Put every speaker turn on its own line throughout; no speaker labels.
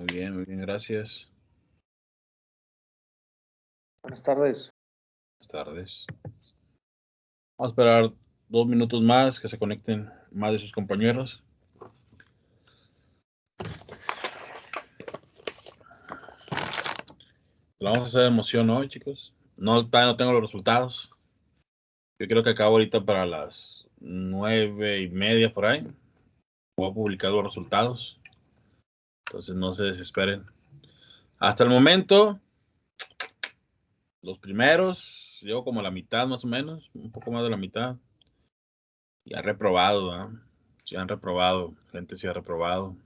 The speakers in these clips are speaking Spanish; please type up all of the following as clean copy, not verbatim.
muy bien, gracias.
Buenas tardes.
Buenas tardes. Vamos a esperar 2 minutos más que se conecten más de sus compañeros. La vamos a hacer emoción hoy, chicos. No tengo los resultados. Yo creo que acabo ahorita para las 9:30 por ahí. Voy a publicar los resultados. Entonces no se desesperen. Hasta el momento, los primeros, llevo como la mitad más o menos, un poco más de la mitad. Y han reprobado, ¿eh? Sí han reprobado, gente sí ha reprobado.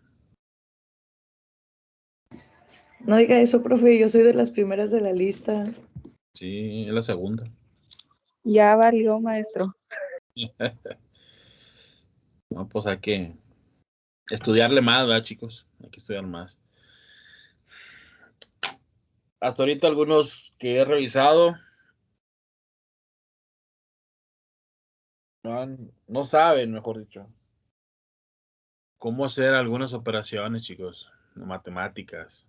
No diga eso, profe, yo soy de las primeras de la lista.
Sí, es la segunda.
Ya valió, maestro.
No, pues hay que estudiarle más, ¿verdad, chicos? Hay que estudiar más. Hasta ahorita algunos que he revisado no saben, mejor dicho, cómo hacer algunas operaciones, chicos, matemáticas.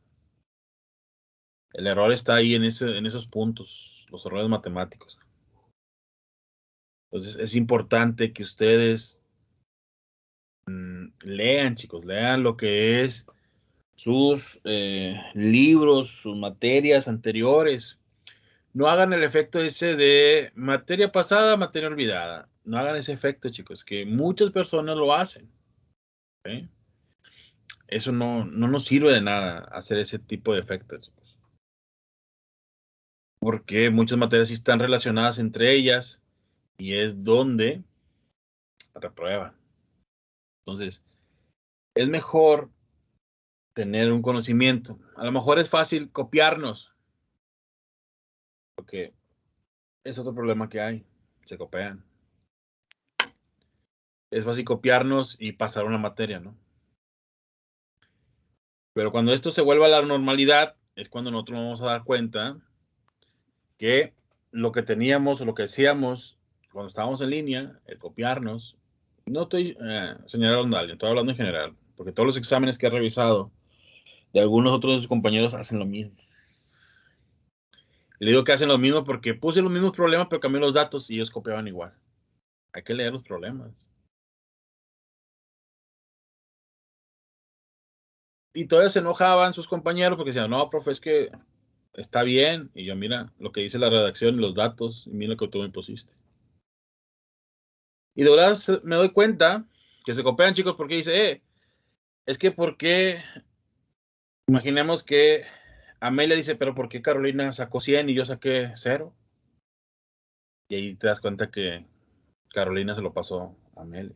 El error está ahí en esos puntos, los errores matemáticos. Entonces es importante que ustedes lean, chicos, lean lo que es sus libros, sus materias anteriores. No hagan el efecto ese de materia pasada, materia olvidada. No hagan ese efecto, chicos, que muchas personas lo hacen. ¿Okay? Eso no nos sirve de nada hacer ese tipo de efectos, chicos. Porque muchas materias sí están relacionadas entre ellas y es donde reprueban. Entonces, es mejor tener un conocimiento. A lo mejor es fácil copiarnos, porque es otro problema que hay. Se copian. Es fácil copiarnos y pasar una materia, ¿no? Pero cuando esto se vuelva a la normalidad, es cuando nosotros nos vamos a dar cuenta que lo que teníamos o lo que decíamos cuando estábamos en línea, el copiarnos, no estoy señalando a alguien, estoy hablando en general, porque todos los exámenes que he revisado de algunos otros de sus compañeros hacen lo mismo. Y le digo que hacen lo mismo porque puse los mismos problemas, pero cambié los datos y ellos copiaban igual. Hay que leer los problemas. Y todavía se enojaban sus compañeros porque decían, no, profe, es que está bien. Y yo, mira lo que dice la redacción y los datos, y mira lo que tú me pusiste. Y de verdad me doy cuenta que se copian, chicos, porque dice, es que ¿por qué? Imaginemos que Amelia dice, pero ¿por qué Carolina sacó 100 y yo saqué 0? Y ahí te das cuenta que Carolina se lo pasó a Amelia.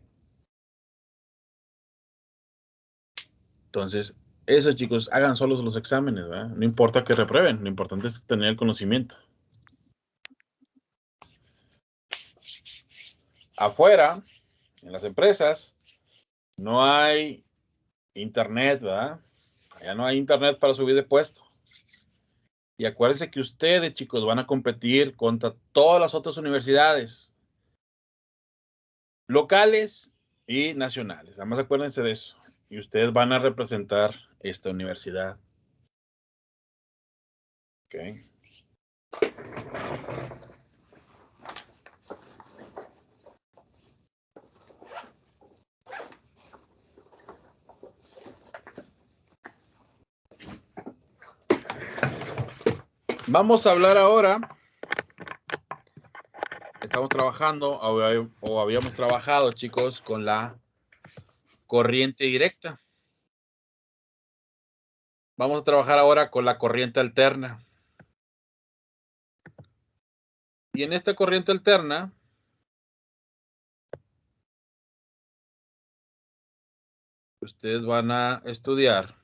Entonces, eso, chicos, hagan solos los exámenes, ¿verdad? No importa que reprueben, lo importante es tener el conocimiento. Afuera, en las empresas, no hay internet, ¿verdad? Ya no hay internet para subir de puesto. Y acuérdense que ustedes, chicos, van a competir contra todas las otras universidades, locales y nacionales. Además, acuérdense de eso. Y ustedes van a representar esta universidad. ¿Ok? Vamos a hablar ahora. Estamos trabajando o habíamos trabajado, chicos, con la corriente directa. Vamos a trabajar ahora con la corriente alterna. Y en esta corriente alterna, ustedes van a estudiar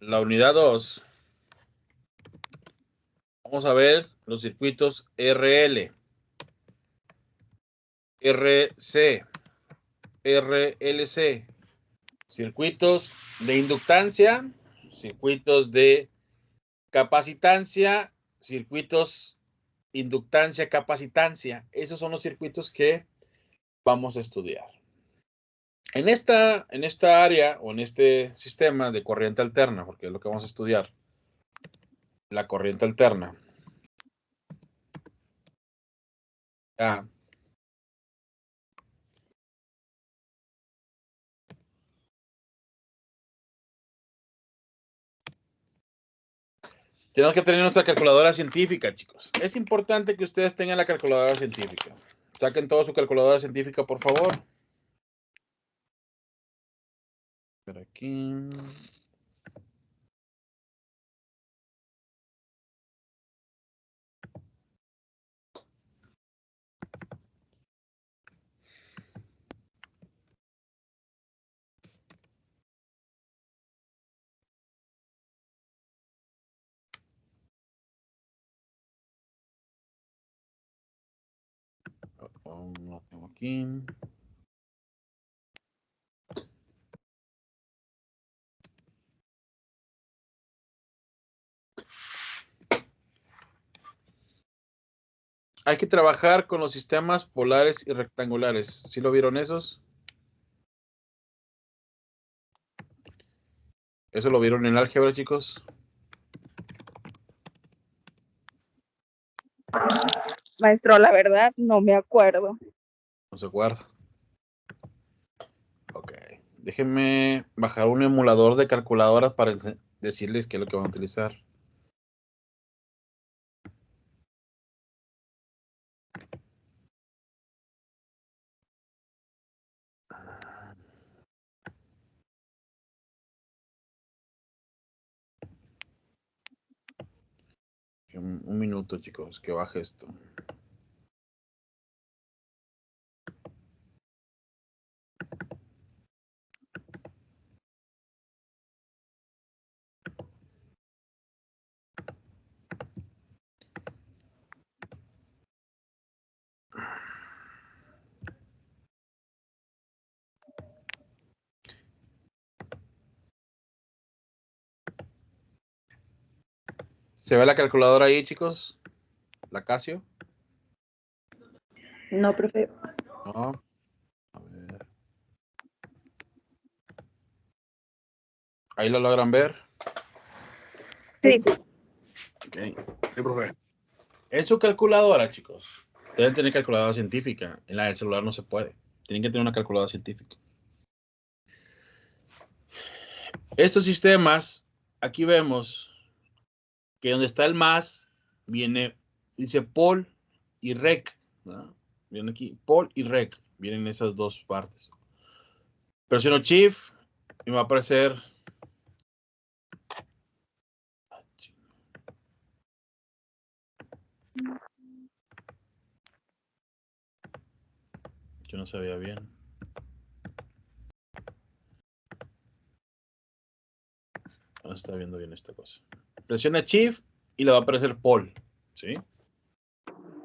la unidad 2. Vamos a ver los circuitos RL, RC, RLC, circuitos de inductancia, circuitos de capacitancia, circuitos inductancia, capacitancia. Esos son los circuitos que vamos a estudiar. En esta área o en este sistema de corriente alterna, porque es lo que vamos a estudiar, la corriente alterna. Tenemos que tener nuestra calculadora científica, chicos. Es importante que ustedes tengan la calculadora científica. Saquen toda su calculadora científica, por favor. Por aquí. Lo tengo aquí. Hay que trabajar con los sistemas polares y rectangulares. ¿Sí lo vieron esos? ¿Eso lo vieron en álgebra, chicos?
Maestro, la verdad, no me acuerdo.
No se acuerda. Ok. Déjenme bajar un emulador de calculadoras para decirles qué es lo que van a utilizar. Un minuto, chicos, que baje esto. ¿Se ve la calculadora ahí, chicos? ¿La Casio?
No, profe.
No. A ver. ¿Ahí lo logran ver?
Sí.
Ok. Sí, profe. En su calculadora, chicos, deben tener calculadora científica. En la del celular no se puede. Tienen que tener una calculadora científica. Estos sistemas, aquí vemos que donde está el más, dice pol y rec, ¿no? Viene aquí, pol y rec, vienen esas dos partes. Presiono Shift y me va a aparecer. Yo no sabía bien. No está viendo bien esta cosa. Presiona Shift y le va a aparecer pol, ¿sí?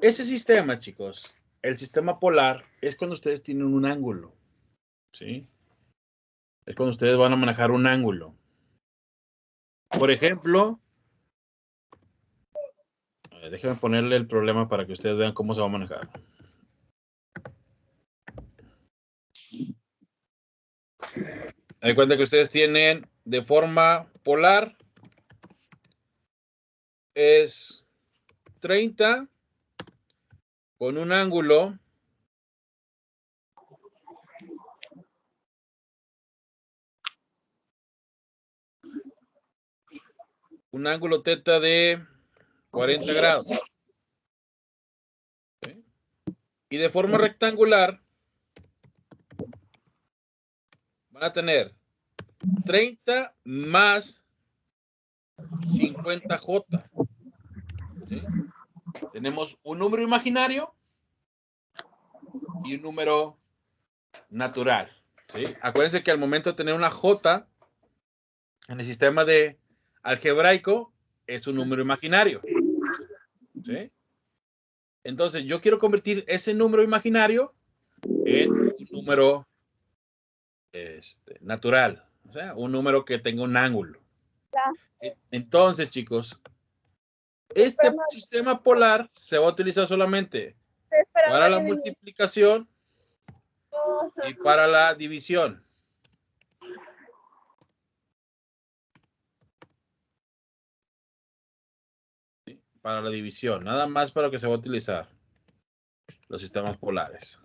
Ese sistema, chicos, el sistema polar es cuando ustedes tienen un ángulo, ¿sí? Es cuando ustedes van a manejar un ángulo. Por ejemplo, déjenme ponerle el problema para que ustedes vean cómo se va a manejar. Hay cuenta que ustedes tienen de forma polar es 30 con un ángulo teta de 40 grados. ¿Sí? Y de forma rectangular van a tener 30 más 50J. ¿Sí? Tenemos un número imaginario y un número natural. ¿Sí? Acuérdense que al momento de tener una J en el sistema de algebraico es un número imaginario. ¿Sí? Entonces yo quiero convertir ese número imaginario en un número natural, o sea, un número que tenga un ángulo. Entonces, chicos, este sistema polar se va a utilizar solamente para la multiplicación Y para la división. ¿Sí? Para la división. Nada más para lo que se va a utilizar. Los sistemas polares.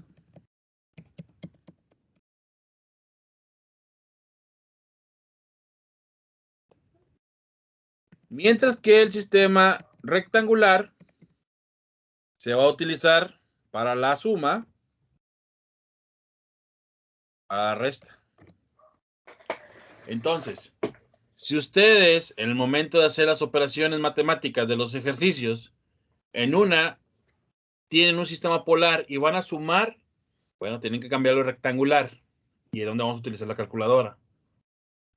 Mientras que el sistema rectangular se va a utilizar para la suma, para la resta. Entonces, si ustedes en el momento de hacer las operaciones matemáticas de los ejercicios, en una tienen un sistema polar y van a sumar, bueno, tienen que cambiarlo a rectangular y es donde vamos a utilizar la calculadora.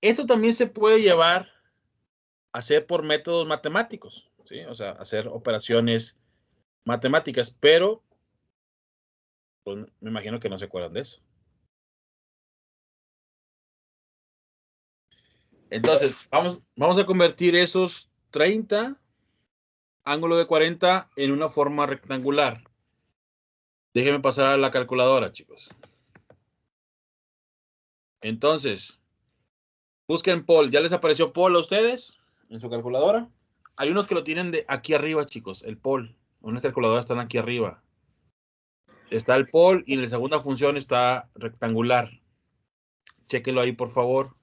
Esto también se puede llevar a hacer por métodos matemáticos, ¿sí? O sea, hacer operaciones matemáticas, pero pues, me imagino que no se acuerdan de eso. Entonces, vamos a convertir esos 30 ángulo de 40 en una forma rectangular. Déjenme pasar a la calculadora, chicos. Entonces, busquen Pol. ¿Ya les apareció Pol a ustedes en su calculadora? Hay unos que lo tienen de aquí arriba, chicos, el Pol. Unas calculadoras están aquí arriba. Está el Pol y en la segunda función está rectangular. Chéquenlo ahí, por favor.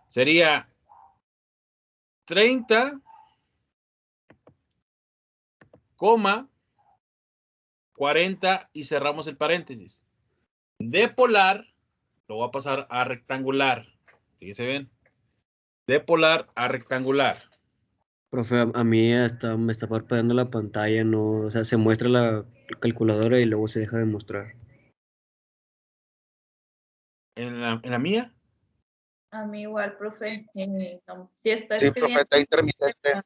Sería 30, 40 y cerramos el paréntesis. De polar lo voy a pasar a rectangular. Fíjense bien. De polar a rectangular.
Profe, a mí hasta me está parpadeando la pantalla, no, o sea, se muestra la calculadora y luego se deja de mostrar.
¿En la mía?
A mí igual, profe. No, si está
Sí, profe, está intermitente.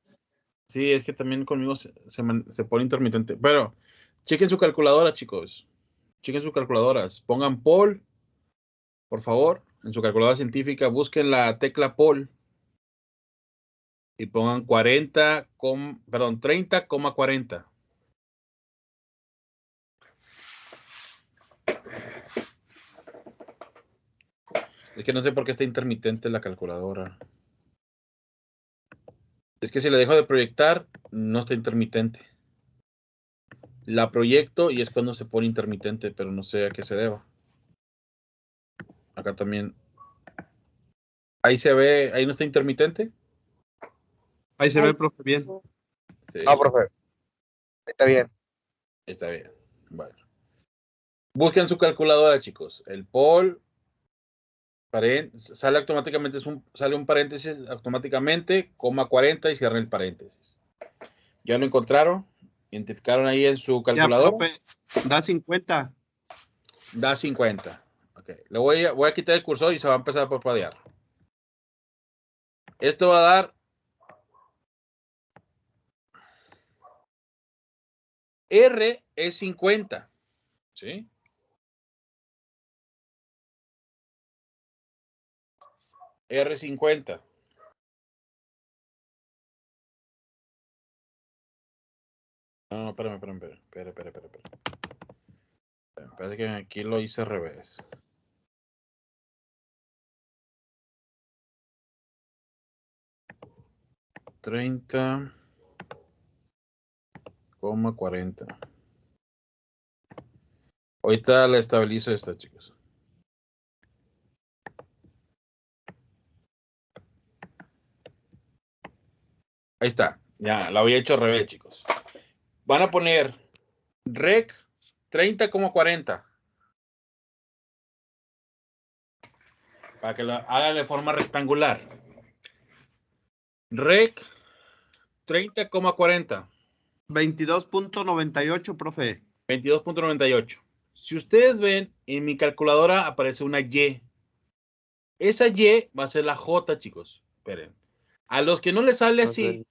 Sí, es que también conmigo se pone intermitente. Pero chequen su calculadora, chicos. Chequen sus calculadoras. Pongan Pol, por favor. En su calculadora científica busquen la tecla Pol. Y pongan 30,40. Es que no sé por qué está intermitente la calculadora. Es que si la dejo de proyectar, no está intermitente. La proyecto y es cuando se pone intermitente, pero no sé a qué se deba. Acá también. Ahí se ve, ahí no está intermitente.
Ahí se ve, profe, bien.
Sí,
No, profe. Está bien.
está bien. Bueno. Busquen su calculadora, chicos. El Pol sale automáticamente, sale un paréntesis automáticamente, coma 40 y cierren el paréntesis. ¿Ya lo encontraron? ¿Identificaron ahí en su
Ya,
calculadora?
profe, da 50.
Da 50. Ok. Le voy a quitar el cursor y se va a empezar a parpadear. Esto va a dar R es 50. ¿Sí? R50. No, espérame. Espera. Parece que aquí lo hice al revés. $30,40. Ahorita la estabilizo esta, chicos. Ahí está. Ya, la había hecho al revés, chicos. Van a poner rec 30,40. Para que lo hagan de forma rectangular. Rec 30,40.
22.98, profe.
22,98. Si ustedes ven, en mi calculadora aparece una Y. Esa Y va a ser la J, chicos. Esperen. A los que no les sale así,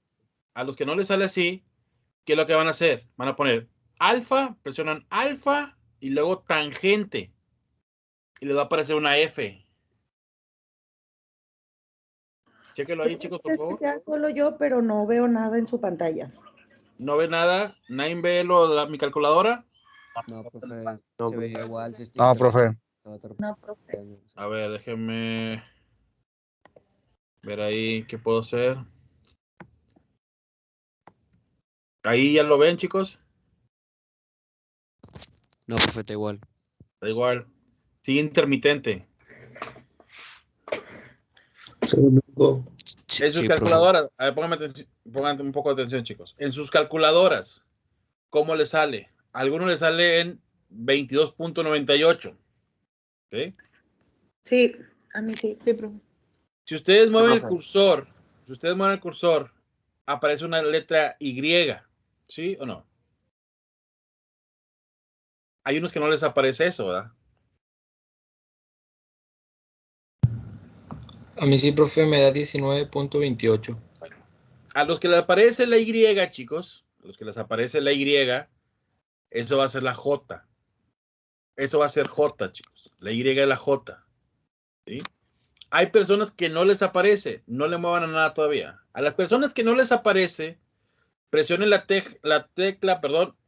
¿qué es lo que van a hacer? Van a poner alfa, presionan alfa y luego tangente. Y les va a aparecer una F. Chéquelo ahí, chicos, por
Es que
favor.
sea solo yo, pero no veo nada en su pantalla.
¿No ve nada? ¿Nadie ve mi calculadora?
No, profe, se veía igual.
No, profe.
No, profe.
A ver, déjenme ver ahí qué puedo hacer. Ahí ya lo ven, chicos.
No, profe, está igual.
Da igual. Sigue intermitente.
Sí,
En sus
sí, profe.
calculadoras, a ver, pónganme un poco de atención, chicos. En sus calculadoras, ¿cómo le sale? A algunos le sale en 22.98. ¿Sí?
Sí, a mí sí.
Sí, profe.
Si ustedes mueven el
profe.
cursor, aparece una letra Y. ¿Sí o no? Hay unos que no les aparece eso, ¿verdad?
A mí sí, profe, me da 19.28.
Bueno, a los que les aparece la Y, chicos, a los que les aparece la Y, eso va a ser la J. Eso va a ser J, chicos. La Y es la J. ¿Sí? Hay personas que no les aparece, no le muevan a nada todavía. A las personas que no les aparece, presionen la tecla,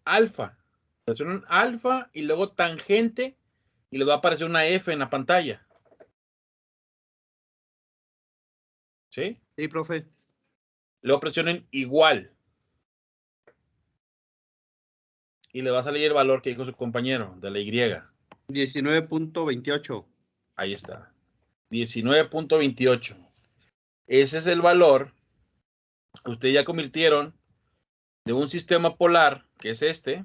alfa. Presionen alfa y luego tangente y les va a aparecer una F en la pantalla. ¿Sí?
Sí, profe.
Luego presionen igual. Y le va a salir el valor que dijo su compañero de la Y.
19.28.
Ahí está. 19.28. Ese es el valor que ustedes ya convirtieron de un sistema polar, que es este,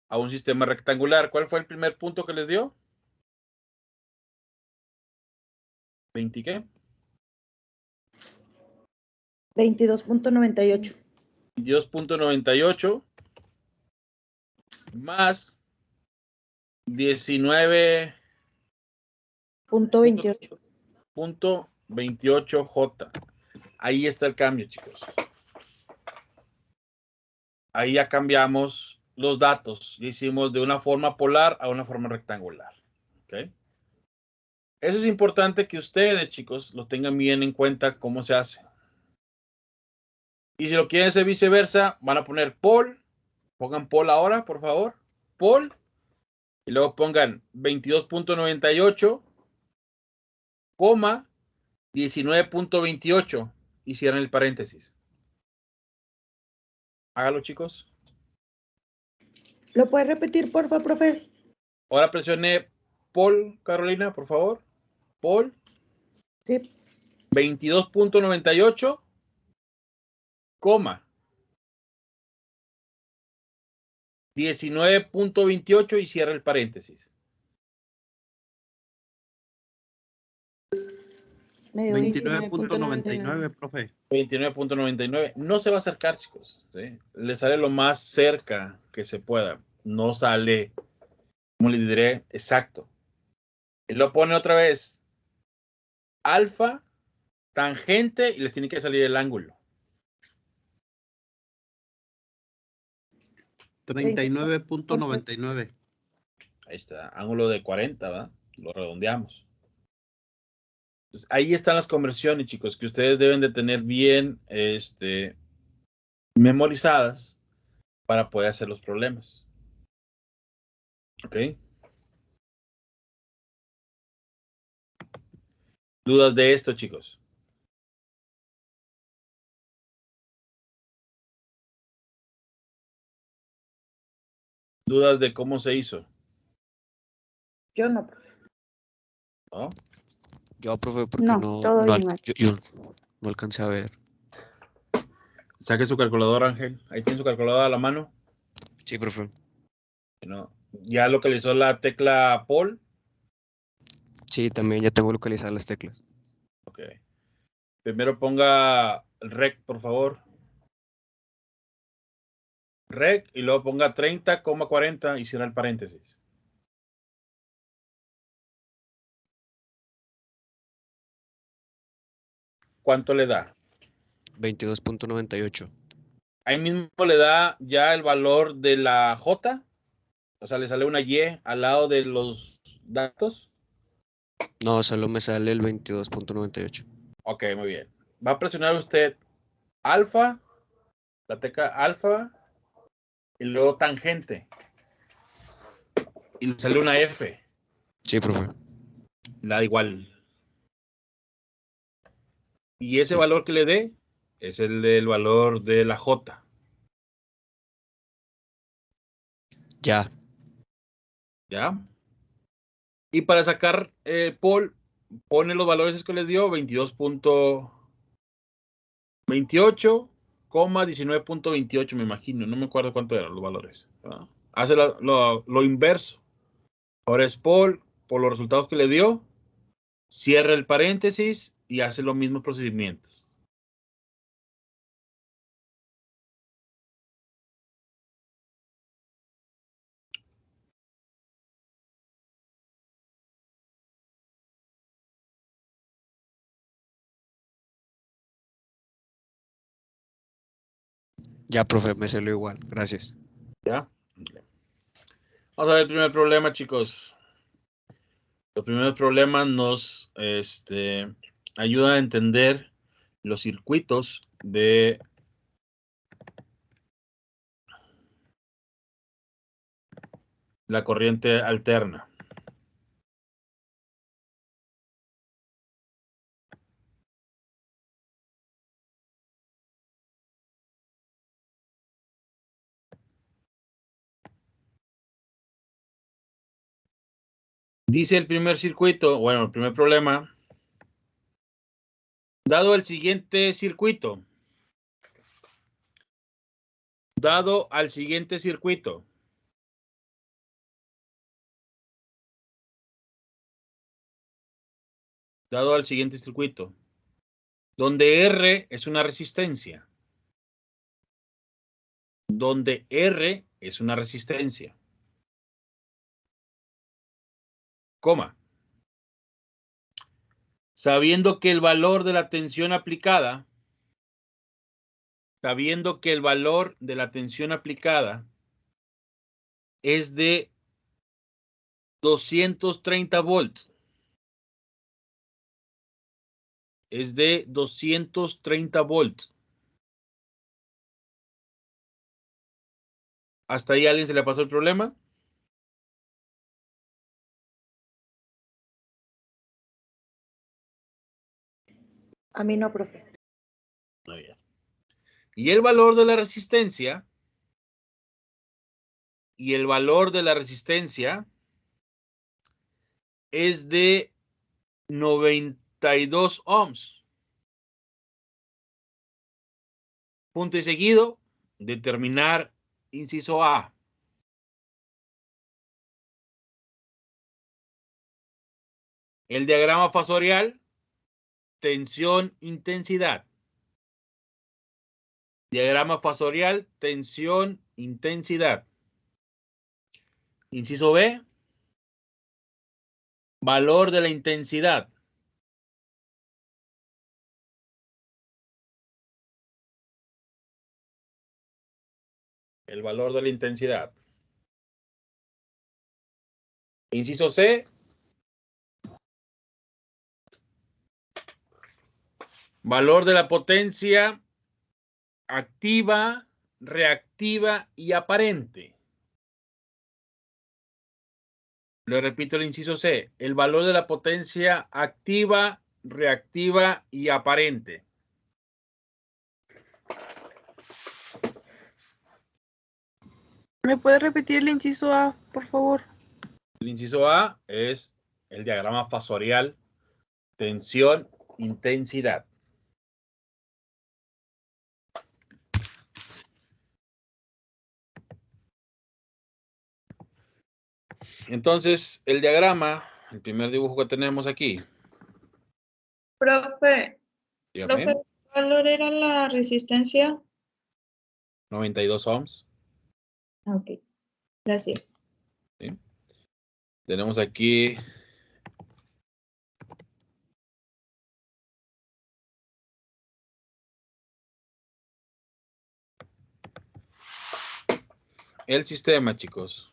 a un sistema rectangular. ¿Cuál fue el primer punto que les dio? ¿20 qué?
22.98.
22.98 más 19.28 J. Ahí está el cambio, chicos. Ahí ya cambiamos los datos. Ya hicimos de una forma polar a una forma rectangular. ¿Ok? Eso es importante que ustedes, chicos, lo tengan bien en cuenta cómo se hace. Y si lo quieren hacer viceversa, van a poner Pol. Pongan Pol ahora, por favor. Pol. Y luego pongan 22.98, 19.28 y cierran el paréntesis. Hágalo, chicos.
¿Lo puedes repetir, por favor, profe?
Ahora presione Pol, Carolina, por favor. Pol.
Sí.
22.98, 19.28 y cierra el paréntesis.
Me dio
29.99, profe.
29.99. No se va a acercar, chicos. ¿Sí? Le sale lo más cerca que se pueda. No sale, como les diré, exacto. Y lo pone otra vez. Alfa, tangente y les tiene que salir el ángulo.
39.99.
Ahí está, ángulo de 40, ¿verdad? Lo redondeamos. Entonces, ahí están las conversiones, chicos, que ustedes deben de tener bien memorizadas para poder hacer los problemas. ¿Ok? ¿Dudas de esto, chicos? ¿Dudas de cómo se hizo?
Yo no, profe.
¿No?
Yo, profe, porque
No, todo
no,
igual.
yo no alcancé a ver.
Saque su calculadora, Ángel. Ahí tiene su calculadora a la mano.
Sí, profe.
¿No? Ya localizó la tecla Pol.
Sí, también ya tengo localizadas las teclas.
Ok. Primero ponga el rec, por favor. Rec y luego ponga 30,40 y cierra el paréntesis. ¿Cuánto le da?
22.98.
Ahí mismo le da ya el valor de la J. O sea, le sale una Y al lado de los datos.
No, solo me sale el 22.98.
Ok, muy bien. Va a presionar usted alfa, la tecla alfa, y luego tangente. Y le sale una F.
Sí, profe.
Le da igual. Y ese valor que le dé es el del valor de la J.
Ya.
¿Ya? Y para sacar Paul, pone los valores que le dio, 22.28, 19.28, me imagino. No me acuerdo cuánto eran los valores. ¿Verdad? Hace lo inverso. Ahora es Paul, por los resultados que le dio, cierra el paréntesis y hace los mismos procedimientos.
Ya, profe, me salió igual. Gracias.
¿Ya? Vamos a ver el primer problema, chicos. Los primeros problemas nos ayudan a entender los circuitos de la corriente alterna. Dice el primer circuito, bueno, el primer problema. Dado el siguiente circuito. Dado al siguiente circuito. Dado al siguiente circuito. Donde R es una resistencia. Donde R es una resistencia. Coma. Sabiendo que el valor de la tensión aplicada, es de 230 volts. Es de 230 volts. ¿Hasta ahí a alguien se le pasó el problema?
A mí no, profe.
Muy bien. Y el valor de la resistencia, es de 92 ohms. Punto y seguido, determinar inciso A. El diagrama fasorial, tensión, intensidad. Diagrama fasorial, tensión, intensidad. Inciso B, valor de la intensidad. El valor de la intensidad. Inciso C, valor de la potencia activa, reactiva y aparente. Le repito el inciso C, el valor de la potencia activa, reactiva y aparente.
¿Me puedes repetir el inciso A, por favor?
El inciso A es el diagrama fasorial, tensión, intensidad. Entonces, el diagrama, el primer dibujo que tenemos aquí.
Profe,
Dígame,
¿qué valor era la resistencia?
92 ohms.
Ok, gracias.
¿Sí? Tenemos aquí el sistema, chicos.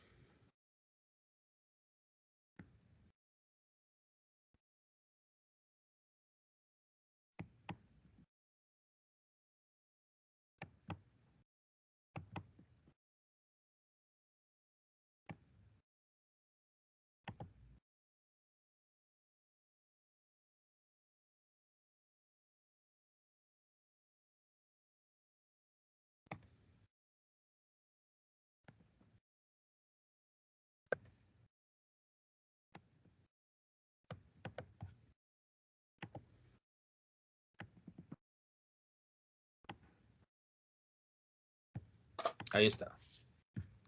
Ahí está.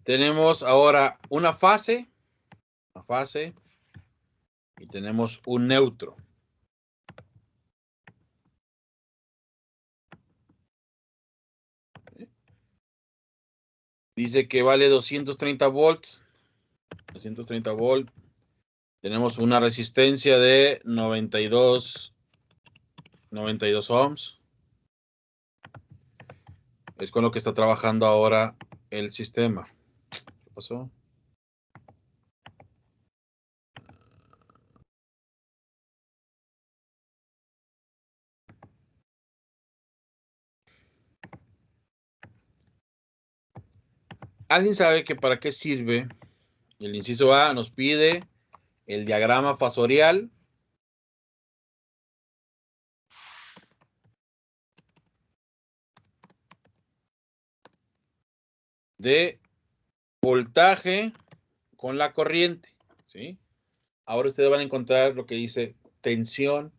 Tenemos ahora una fase y tenemos un neutro. Dice que vale 230 volts. 230 volts. Tenemos una resistencia de 92 ohms. Es con lo que está trabajando ahora el sistema. ¿Qué pasó? ¿Alguien sabe que para qué sirve? El inciso A nos pide el diagrama fasorial de voltaje con la corriente, ¿sí? Ahora ustedes van a encontrar lo que dice tensión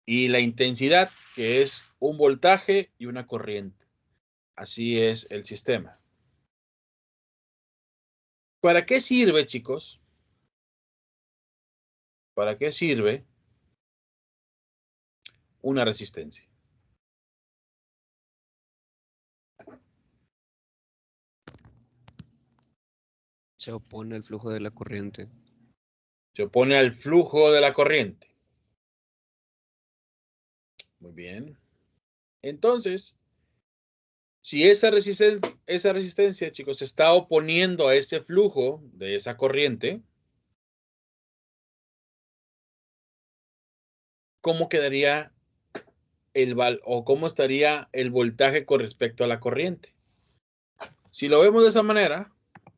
y la intensidad, que es un voltaje y una corriente. Así es el sistema. ¿Para qué sirve, chicos? ¿Para qué sirve una resistencia?
Se opone al flujo de la corriente.
Se opone al flujo de la corriente. Muy bien. Entonces, si esa resistencia, chicos, se está oponiendo a ese flujo de esa corriente, ¿cómo quedaría cómo estaría el voltaje con respecto a la corriente? Si lo vemos de esa manera,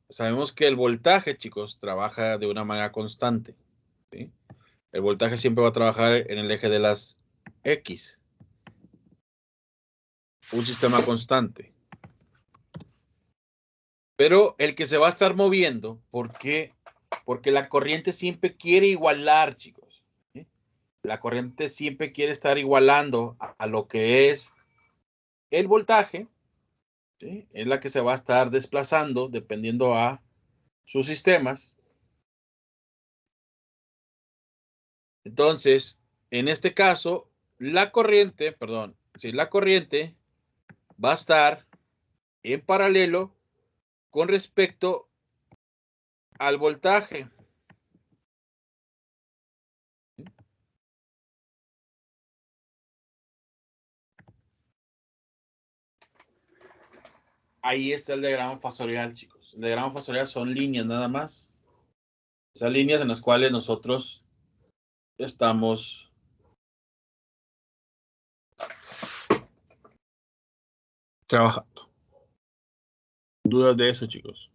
sabemos que el voltaje, chicos, trabaja de una manera constante, ¿sí? El voltaje siempre va a trabajar en el eje de las X. Un sistema constante. Pero el que se va a estar moviendo, ¿por qué? Porque la corriente siempre quiere igualar, chicos, ¿sí? La corriente siempre quiere estar igualando a lo que es el voltaje, ¿sí? Es la que se va a estar desplazando dependiendo a sus sistemas. Entonces, en este caso, la corriente va a estar en paralelo con respecto al voltaje. Ahí está el diagrama fasorial, chicos. El diagrama fasorial son líneas nada más. Esas líneas en las cuales nosotros estamos trabajando. ¿Dudas de eso, chicos?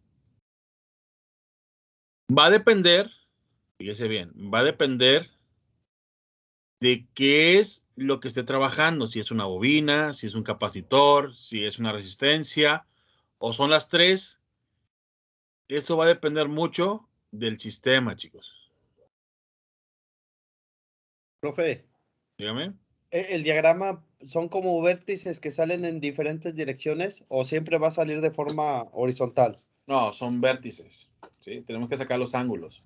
Va a depender, fíjese bien, va a depender de qué es lo que esté trabajando, si es una bobina, si es un capacitor, si es una resistencia, o son las tres. Eso va a depender mucho del sistema, chicos.
Profe,
Dígame.
¿el diagrama son como vértices que salen en diferentes direcciones o siempre va a salir de forma horizontal?
No, son vértices, ¿sí? Tenemos que sacar los ángulos.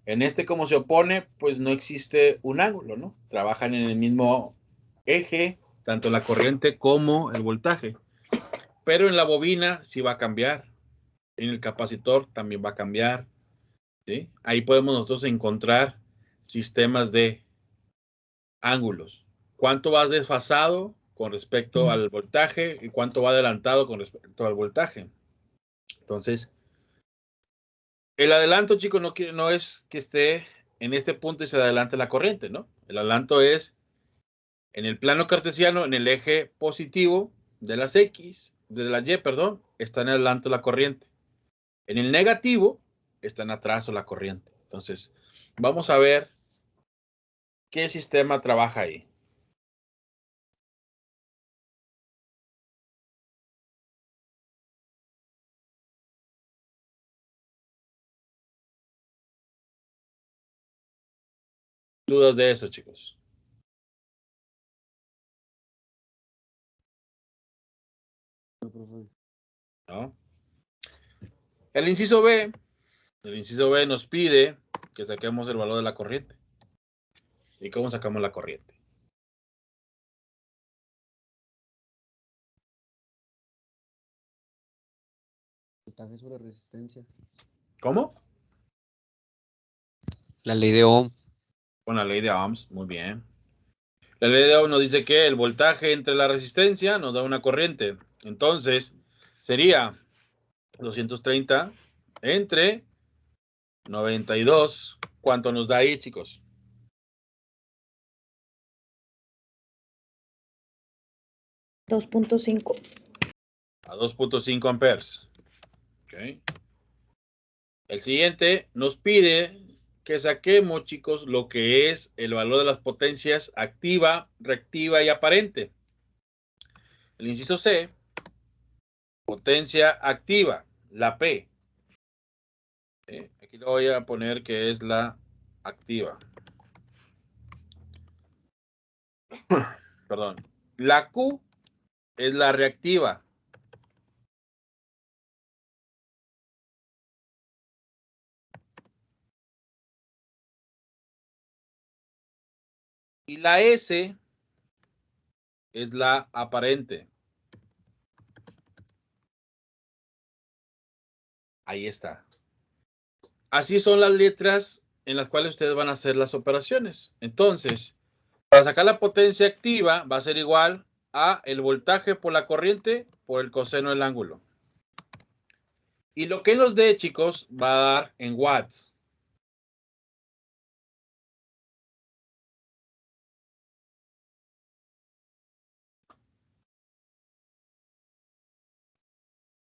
En este, como se opone, pues no existe un ángulo, ¿no? Trabajan en el mismo eje, tanto la corriente como el voltaje. Pero en la bobina sí va a cambiar. En el capacitor también va a cambiar, ¿sí? Ahí podemos nosotros encontrar sistemas de ángulos. ¿Cuánto va desfasado con respecto al voltaje y cuánto va adelantado con respecto al voltaje? Entonces, el adelanto, chicos, no es que esté en este punto y se adelante la corriente, ¿no? El adelanto es en el plano cartesiano, en el eje positivo de las X, de la Y, perdón, está en adelanto la corriente. En el negativo está en atraso la corriente. Entonces, vamos a ver qué sistema trabaja ahí. Dudas de eso, chicos.
No, profe.
¿No? El inciso B nos pide que saquemos el valor de la corriente. ¿Y cómo sacamos la corriente?
Voltaje sobre resistencia.
¿Cómo?
La ley de Ohm.
Con la ley de Ohms, muy bien. La ley de Ohm nos dice que el voltaje entre la resistencia nos da una corriente. Entonces, sería 230 entre 92. ¿Cuánto nos da ahí, chicos?
2.5.
A 2.5 amperes. Okay. El siguiente nos pide que saquemos, chicos, lo que es el valor de las potencias activa, reactiva y aparente. El inciso C, potencia activa, la P. Aquí le voy a poner que es la activa. Perdón. La Q es la reactiva. Y la S es la aparente. Ahí está. Así son las letras en las cuales ustedes van a hacer las operaciones. Entonces, para sacar la potencia activa va a ser igual a el voltaje por la corriente por el coseno del ángulo. Y lo que nos dé, chicos, va a dar en watts.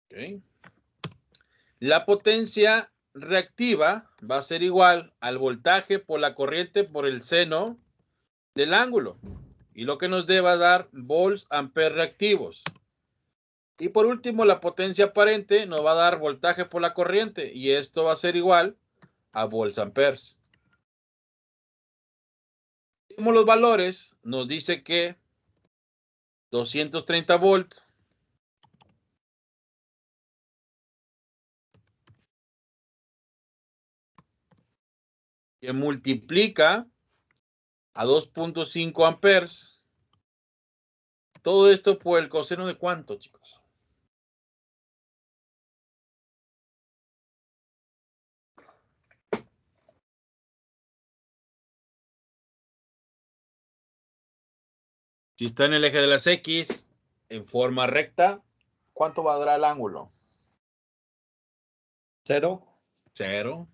Okay. La potencia reactiva va a ser igual al voltaje por la corriente por el seno del ángulo. Y lo que nos dé va a dar volts amperes reactivos. Y por último, la potencia aparente nos va a dar voltaje por la corriente. Y esto va a ser igual a volts amperes. Tenemos los valores. Nos dice que 230 volts que multiplica a 2.5 amperes. Todo esto por el coseno de ¿cuánto, chicos? Si está en el eje de las X en forma recta, ¿cuánto va a dar el ángulo?
0.
0.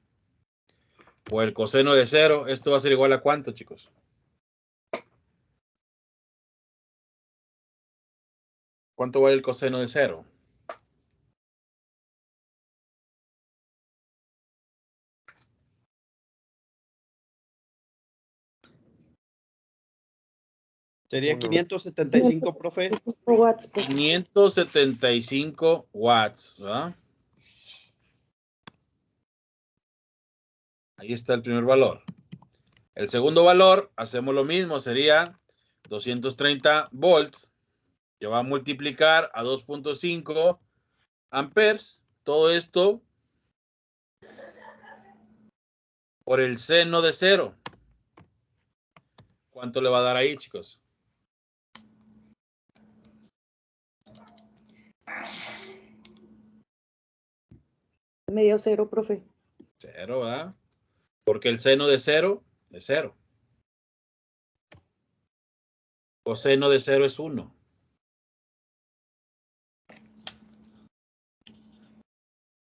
Por el coseno de 0, esto va a ser igual a ¿cuánto, chicos? ¿Cuánto vale el coseno de 0?
Sería 575, profe.
Watts, profe.
575 watts, ¿verdad? Ahí está el primer valor. El segundo valor, hacemos lo mismo, sería 230 volts, que va a multiplicar a 2.5 amperes. Todo esto por el seno de 0. ¿Cuánto le va a dar ahí, chicos?
Medio 0, profe.
0, ¿verdad? Porque el seno de 0 es 0. Coseno de 0 es 1.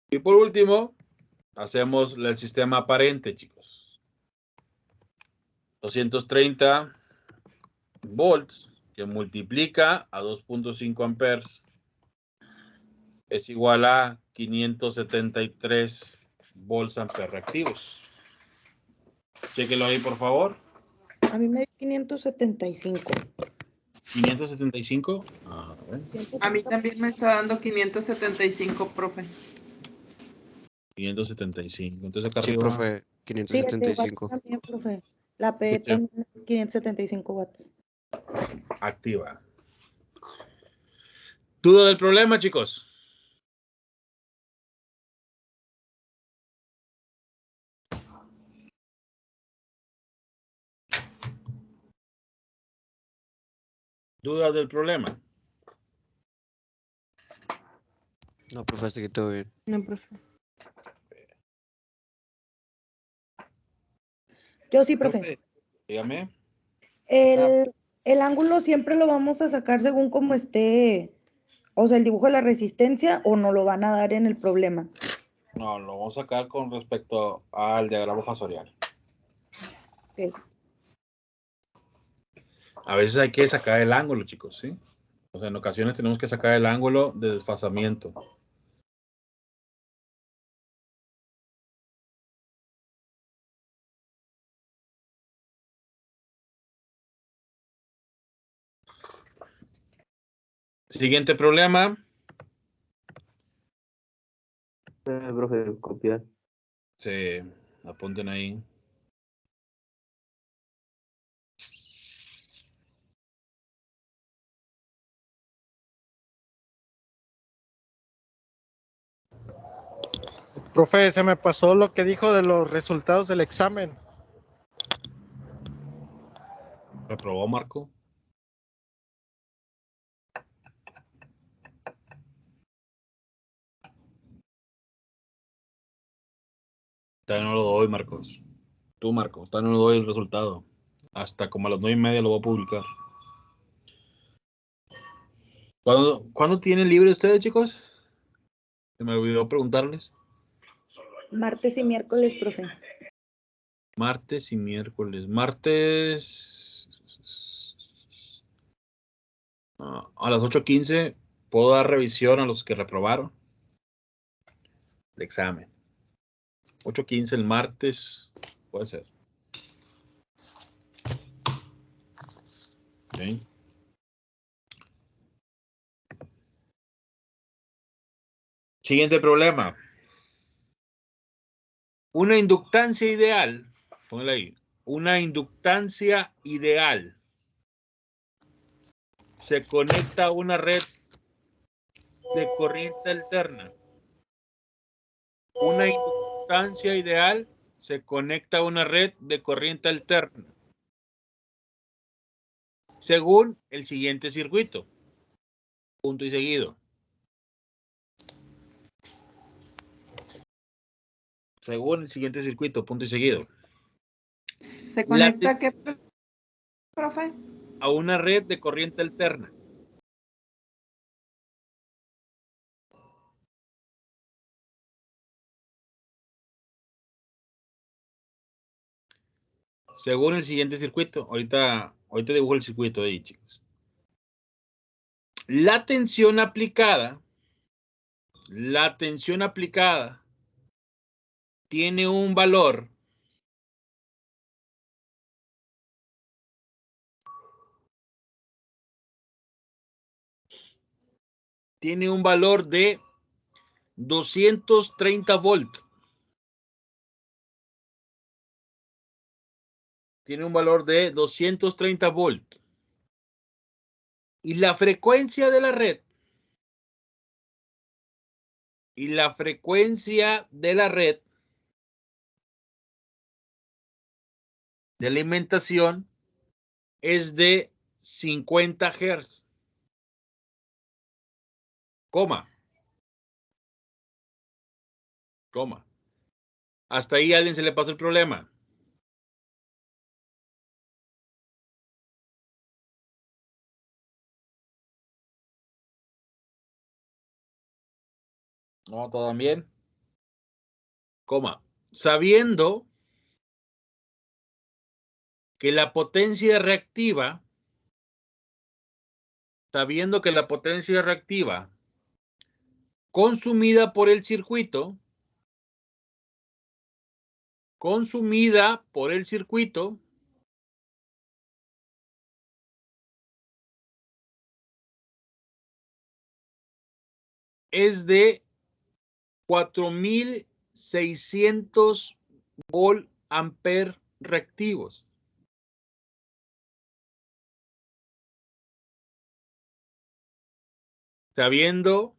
Y por último, hacemos el sistema aparente, chicos. 230 volts que multiplica a 2.5 amperes es igual a 573 volts amperes reactivos. Chéquenlo ahí, por favor.
A mí me dio 575.
575.
A mí también me está dando 575, profe.
575. Entonces acá
Sí,
arriba.
profe,
Sí, el de
575.
watts también, profe. La P
Escucha.
también es 575 watts.
Activa. ¿Duda del problema, chicos? ¿Dudas del problema?
No, profe, hasta aquí todo bien.
No, profe.
Yo sí, profe.
Dígame.
El ángulo siempre lo vamos a sacar según como esté, o sea, el dibujo de la resistencia, o no lo van a dar en el problema.
No, lo vamos a sacar con respecto al diagrama fasorial.
Ok.
A veces hay que sacar el ángulo, chicos, ¿sí? O sea, en ocasiones tenemos que sacar el ángulo de desfasamiento. Siguiente problema.
Profe, copiar.
Sí, apunten ahí.
Profe, se me pasó lo que dijo de los resultados del examen.
¿Reprobó, Marco? Todavía no lo doy, Marcos. Tú, Marcos, todavía no lo doy el resultado. Hasta como a las 9:30 lo voy a publicar. ¿Cuándo tienen libre ustedes, chicos? Se me olvidó preguntarles.
Martes y miércoles, profe.
Martes y miércoles. Martes. A las 8:15 puedo dar revisión a los que reprobaron el examen. 8:15 el martes. Puede ser. Okay. Siguiente problema. Una inductancia ideal. Póngale ahí. Una inductancia ideal se conecta a una red de corriente alterna. Una inductancia ideal se conecta a una red de corriente alterna según el siguiente circuito. Punto y seguido. Según el siguiente circuito, punto y seguido.
¿Se conecta qué, profe?
A una red de corriente alterna. Según el siguiente circuito. Ahorita dibujo el circuito ahí, chicos. La tensión aplicada tiene un valor de 230 volts. Tiene un valor de 230 volts. Y la frecuencia de la red de alimentación es de 50 Hz. Coma. Hasta ahí a alguien se le pasó el problema. No, todo bien. Coma. Sabiendo que la potencia reactiva consumida por el circuito es de 4600 volt amper reactivos. Sabiendo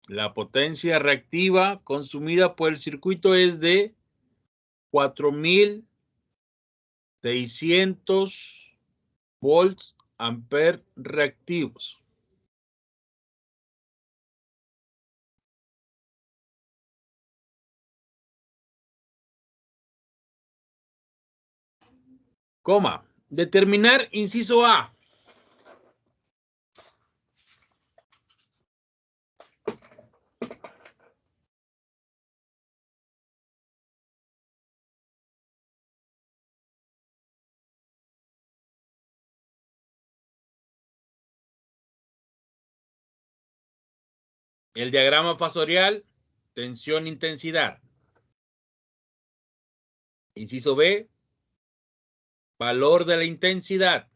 la potencia reactiva consumida por el circuito es de 4600 volts amperes reactivos. Coma. Determinar inciso A. El diagrama fasorial, tensión, intensidad. Inciso B, valor de la intensidad.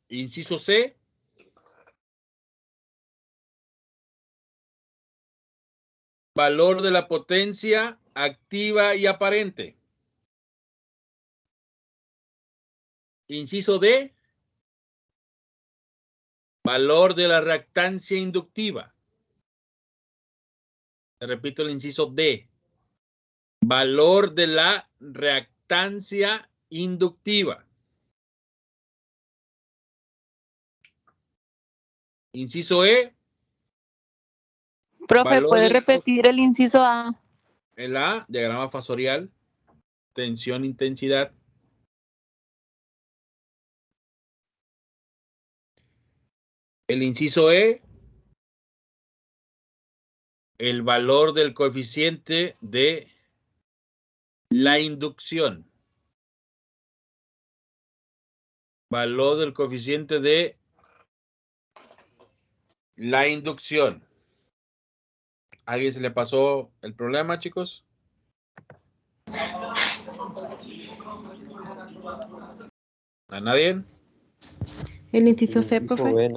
Inciso C, valor de la potencia activa y aparente. Inciso D, valor de la reactancia inductiva. Te repito el inciso D, valor de la reactancia inductiva. Inciso E.
Profe, ¿puede repetir el inciso A?
El A, diagrama fasorial, tensión, intensidad. El inciso E, el valor del coeficiente de la inducción. Valor del coeficiente de la inducción. ¿A alguien se le pasó el problema, chicos? ¿A nadie?
El inciso C, profe.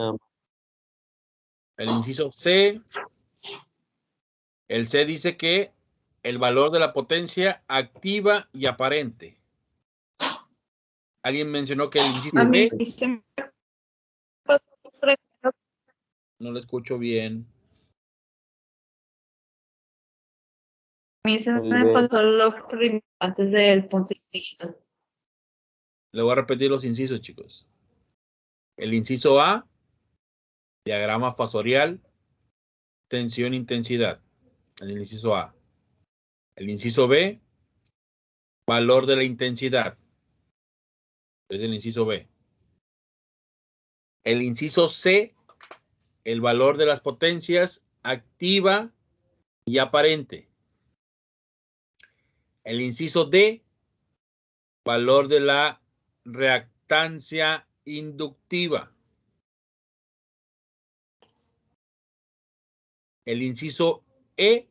El inciso C. El C dice que el valor de la potencia activa y aparente. Alguien mencionó que el inciso B. No lo escucho bien.
A mí se me pasó los antes del punto seguido.
Le voy a repetir los incisos, chicos. El inciso A, diagrama fasorial, tensión, intensidad. El inciso A. El inciso B, valor de la intensidad. Es el inciso B. El inciso C, el valor de las potencias activa y aparente. El inciso D, valor de la reactancia inductiva. El inciso E,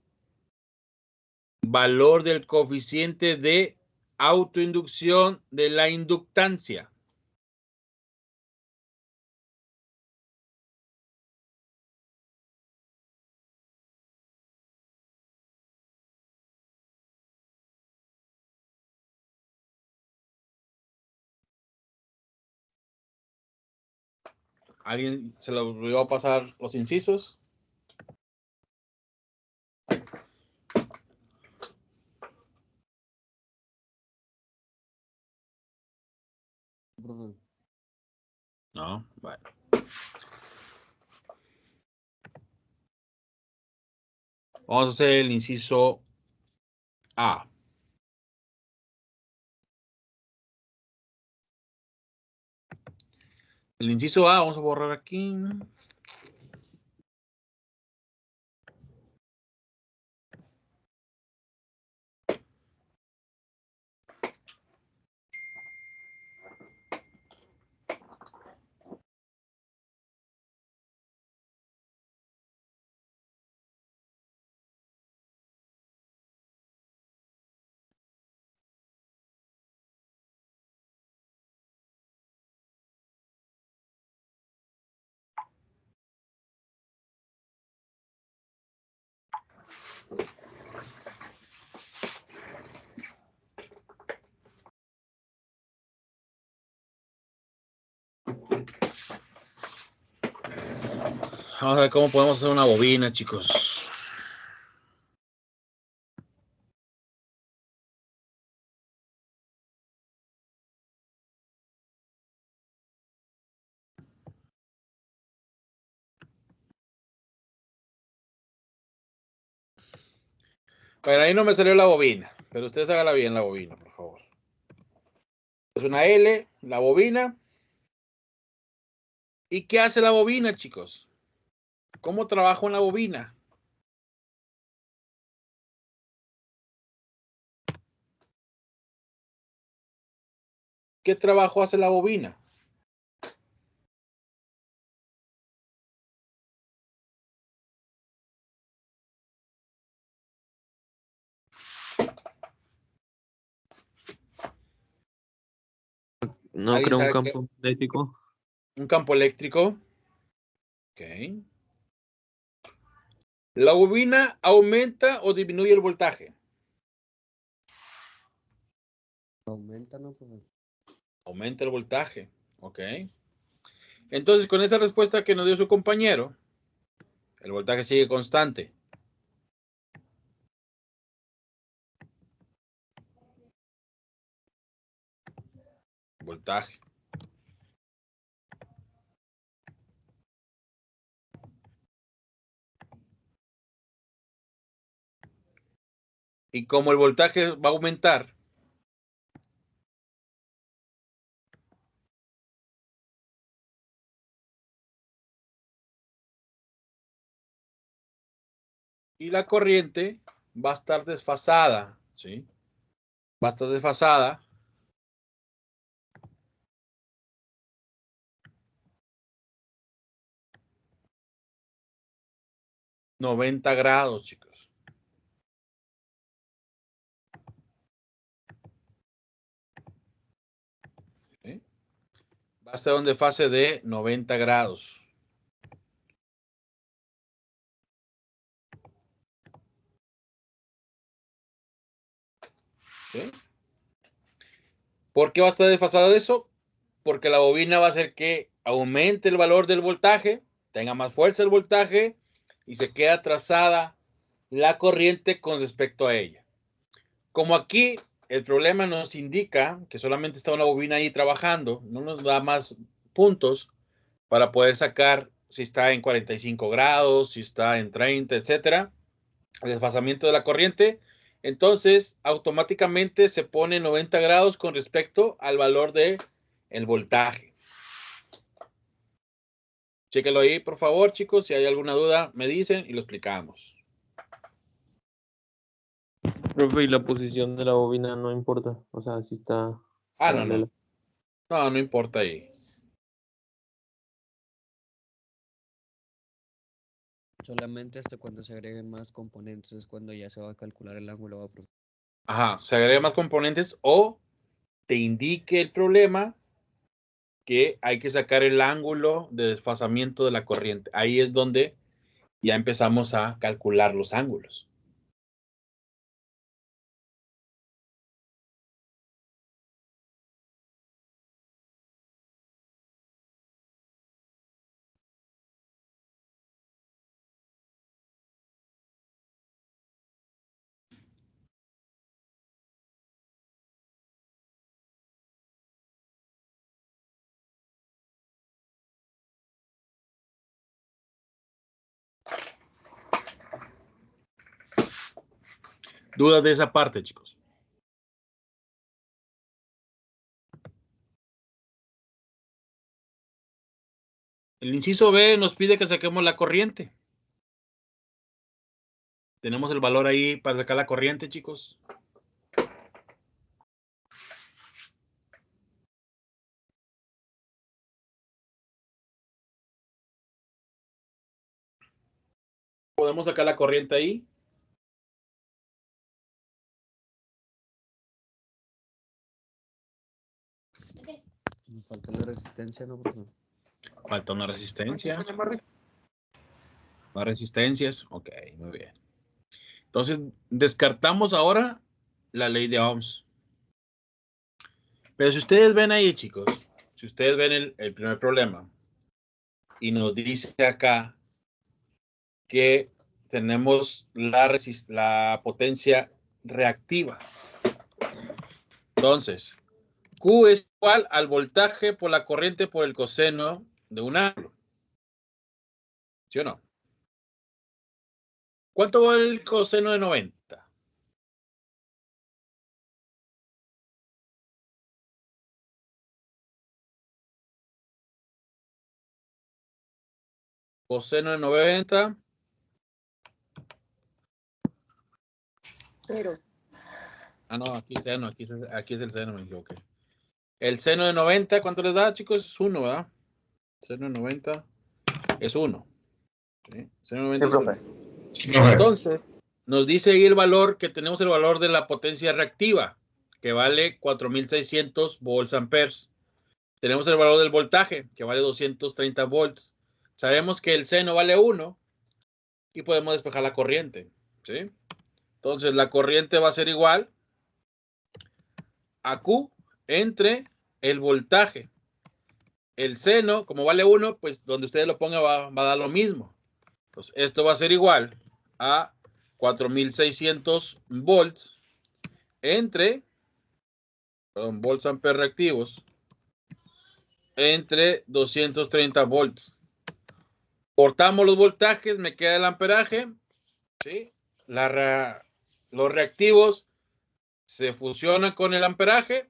valor del coeficiente de autoinducción de la inductancia. ¿Alguien se le olvidó pasar los incisos? No, bueno. Vamos a hacer el inciso A. El inciso A, vamos a borrar aquí. Vamos a ver cómo podemos hacer una bobina, chicos. Bueno, ahí no me salió la bobina, pero ustedes háganla bien la bobina, por favor. Es una L, la bobina. ¿Y qué hace la bobina, chicos? ¿Cómo trabaja una bobina? ¿Qué trabajo hace la bobina?
No
¿Alguien
creo un
sabe
campo magnético.
un campo eléctrico? Ok. ¿La bobina aumenta o disminuye el voltaje?
Aumenta, ¿no? Pues,
Aumenta el voltaje. Ok. Entonces, con esa respuesta que nos dio su compañero, el voltaje sigue constante. Voltaje. Y como el voltaje va a aumentar, y la corriente va a estar desfasada, ¿sí? Va a estar desfasada. ...90 grados, chicos. ¿Sí? Va a estar en un desfase de 90 grados. ¿Sí? ¿Por qué va a estar desfasado eso? Porque la bobina va a hacer que aumente el valor del voltaje, tenga más fuerza el voltaje y se queda atrasada la corriente con respecto a ella. Como aquí el problema nos indica que solamente está una bobina ahí trabajando, no nos da más puntos para poder sacar si está en 45 grados, si está en 30, etcétera, el desfasamiento de la corriente. Entonces, automáticamente se pone 90 grados con respecto al valor de el voltaje. Chéquenlo ahí, por favor, chicos. Si hay alguna duda, me dicen y lo explicamos.
Profe, y la posición de la bobina no importa. O sea, si está
No,
paralela.
no. No importa ahí.
Solamente hasta cuando se agreguen más componentes es cuando ya se va a calcular el ángulo.
Ajá, se agregan más componentes o te indique el problema que hay que sacar el ángulo de desfasamiento de la corriente. Ahí es donde ya empezamos a calcular los ángulos. ¿Dudas de esa parte, chicos? El inciso B nos pide que saquemos la corriente. Tenemos el valor ahí para sacar la corriente, chicos. ¿Podemos sacar la corriente ahí?
Me falta la resistencia, ¿no?
Falta una resistencia. Más resistencias. Ok, muy bien. Entonces, descartamos ahora la ley de Ohms. Pero si ustedes ven ahí, chicos, si ustedes ven el primer problema y nos dice acá que tenemos la potencia reactiva. Entonces, Q es igual al voltaje por la corriente por el coseno de un ángulo. ¿Sí o no? ¿Cuánto vale el coseno de 90? Coseno de 90.
0.
Ah, no, aquí seno, aquí es el seno, me equivoqué. El seno de 90, ¿cuánto les da, chicos? Es 1, ¿verdad? Seno de 90 es 1. ¿Sí? Seno de 90 es 1. Entonces, nos dice ahí el valor, que tenemos el valor de la potencia reactiva, que vale 4600 volts amperes. Tenemos el valor del voltaje, que vale 230 volts. Sabemos que el seno vale 1 y podemos despejar la corriente. ¿Sí? Entonces, la corriente va a ser igual a Q entre el voltaje. El seno, como vale 1, pues donde ustedes lo pongan va a dar lo mismo. Pues esto va a ser igual a 4600 volts entre, volts amperes reactivos, entre 230 volts. Cortamos los voltajes, me queda el amperaje. ¿Sí? Los reactivos se fusionan con el amperaje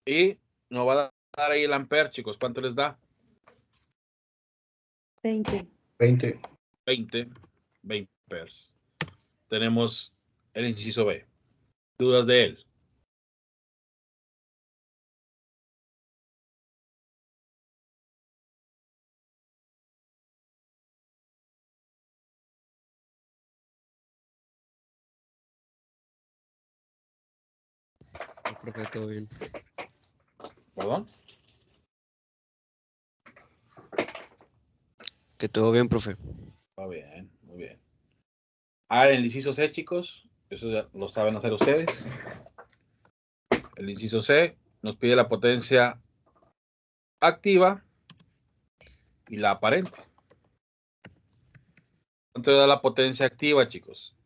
y nos va a dar ahí el ampere, chicos. ¿Cuánto les da?
20.
20.
20 amperes. Tenemos el inciso B. ¿Dudas de él?
Profe, todo bien.
¿Perdón?
Que todo bien, profe.
Está bien, muy bien. Ahora el inciso C, chicos. Eso ya lo saben hacer ustedes. El inciso C nos pide la potencia activa y la aparente. ¿Cuánto da la potencia activa, chicos?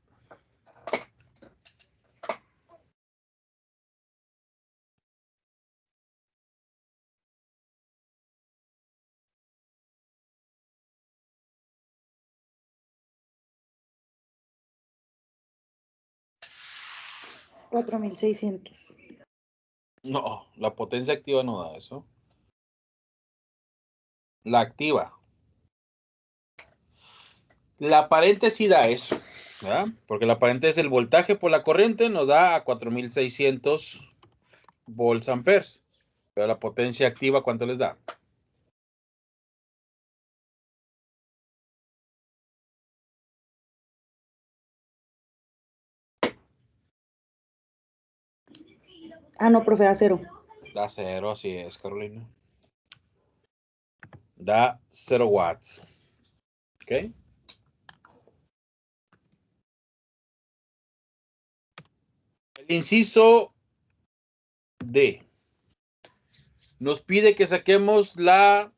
$4,600.
No, la potencia activa no da eso. La activa. La aparente sí da eso, ¿verdad? Porque la aparente es el voltaje por la corriente, nos da a 4600 volts amperes. Pero la potencia activa, ¿cuánto les da?
Ah, no, profe, a 0.
Da 0, así es, Carolina. Da 0 watts. ¿Ok? El inciso D nos pide que saquemos la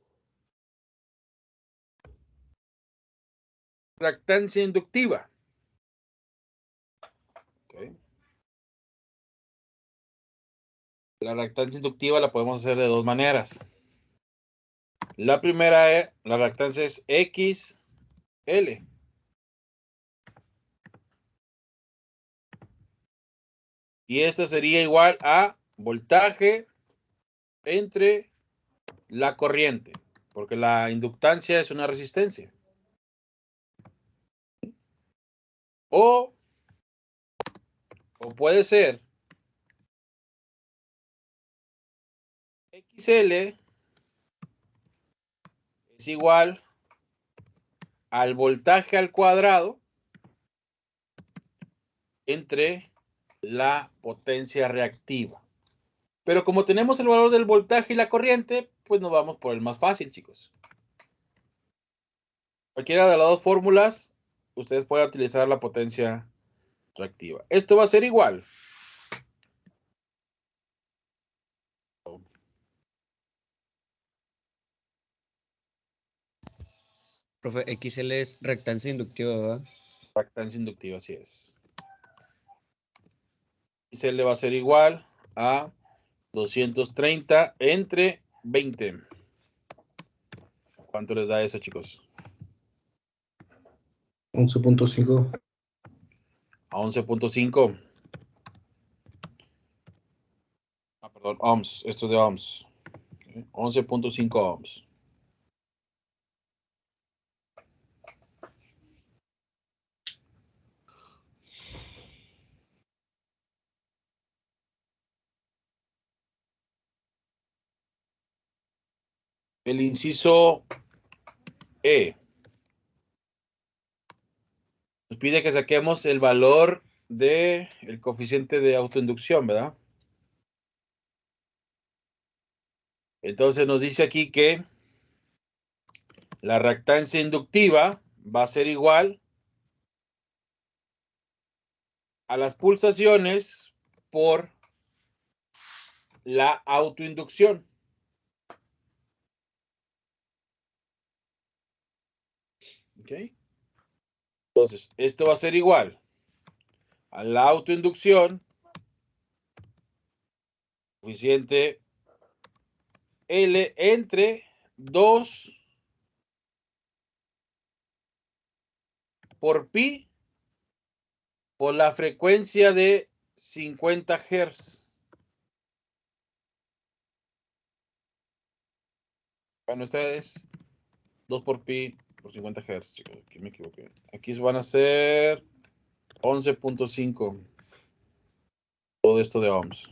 reactancia inductiva. Okay. La reactancia inductiva la podemos hacer de dos maneras. La primera es, la reactancia es XL. Y esta sería igual a voltaje entre la corriente, porque la inductancia es una resistencia. O puede ser XL es igual al voltaje al cuadrado entre la potencia reactiva. Pero como tenemos el valor del voltaje y la corriente, pues nos vamos por el más fácil, chicos. Cualquiera de las dos fórmulas, ustedes pueden utilizar la potencia reactiva. Esto va a ser igual.
Profe, XL es reactancia inductiva, ¿verdad?
Reactancia inductiva, así es. XL va a ser igual a 230 entre 20. ¿Cuánto les da eso, chicos?
11.5.
A 11.5. Ah, perdón, ohms. Esto es de ohms. 11.5 ohms. El inciso E. Nos pide que saquemos el valor del coeficiente de autoinducción, ¿verdad? Entonces nos dice aquí que la reactancia inductiva va a ser igual a las pulsaciones por la autoinducción. ¿Ok? Entonces, esto va a ser igual a la autoinducción, coeficiente L entre 2 por pi por la frecuencia de 50 Hz. Bueno, esta es 2 por pi por 50 Hz, chicos. Aquí me equivoqué. Aquí van a ser 11.5. Todo esto de ohms.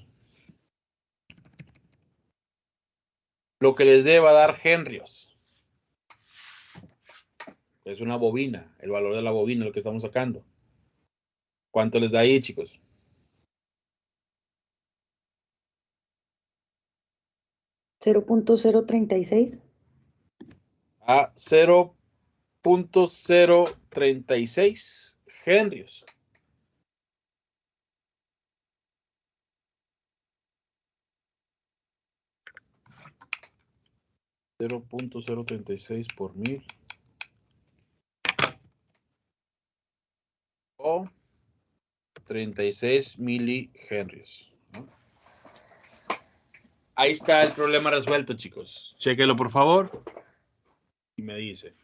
Lo que les dé va a dar henrios. Es una bobina, el valor de la bobina, lo que estamos sacando. ¿Cuánto les da ahí, chicos?
¿0.036?
A 0.036 henrios. .036 por 1000 o 36 milihenrios, ¿no? Ahí está el problema resuelto, chicos. Chéquelo, por favor. Y me dice.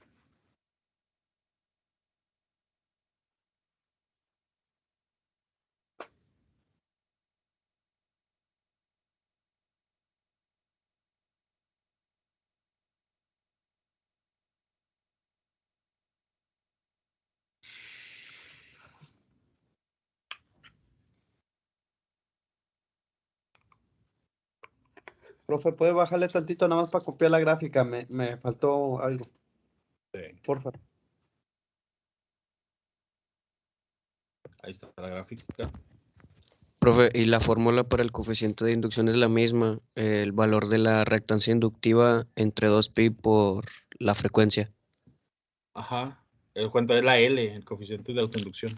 Profe, ¿puede bajarle tantito nada más para copiar la gráfica? Me faltó algo.
Sí.
Porfa.
Ahí está la gráfica.
Profe, y la fórmula para el coeficiente de inducción es la misma, el valor de la reactancia inductiva entre 2pi por la frecuencia.
Ajá. El cuenta es la L, el coeficiente de autoinducción.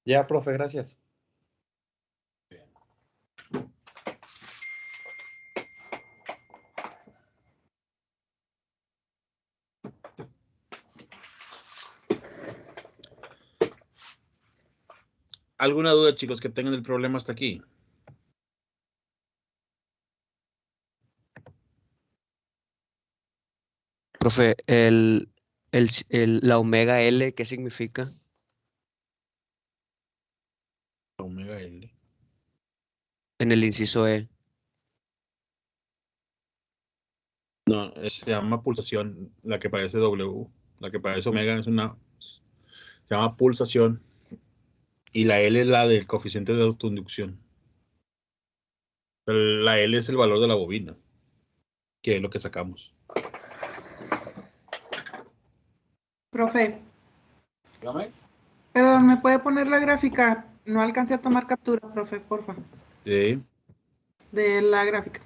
Ya, profe, gracias.
¿Alguna duda, chicos, que tengan el problema hasta aquí?
Profe, la omega L, ¿qué significa?
Omega L.
En el inciso E.
No, se llama pulsación, la que parece W. La que parece omega es una... Se llama pulsación. Y la L es la del coeficiente de autoinducción. La L es el valor de la bobina, que es lo que sacamos.
Profe,
Dígame.
perdón, ¿me puede poner la gráfica? No alcancé a tomar captura, profe, porfa,
Sí.
de la gráfica.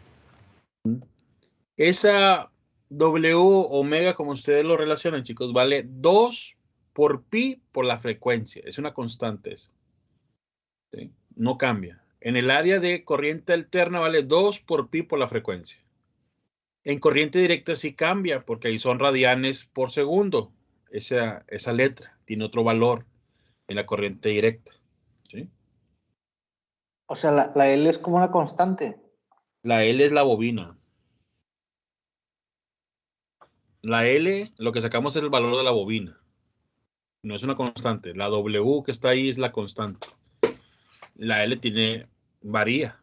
Esa W omega, como ustedes lo relacionan, chicos, vale 2 por pi por la frecuencia. Es una constante eso. ¿Sí? No cambia. En el área de corriente alterna vale 2 por pi por la frecuencia. En corriente directa sí cambia, porque ahí son radianes por segundo. Esa letra tiene otro valor en la corriente directa. ¿Sí?
O sea, la L es como una constante.
La L es la bobina. La L, lo que sacamos es el valor de la bobina. No es una constante. La W que está ahí es la constante. La L varía.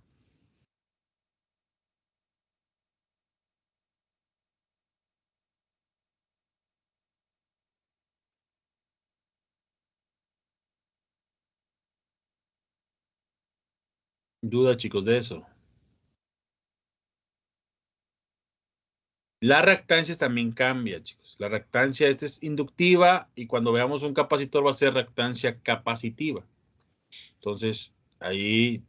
Duda, chicos, de eso. La reactancia también cambia, chicos. La reactancia esta es inductiva y cuando veamos un capacitor va a ser reactancia capacitiva. Entonces, ahí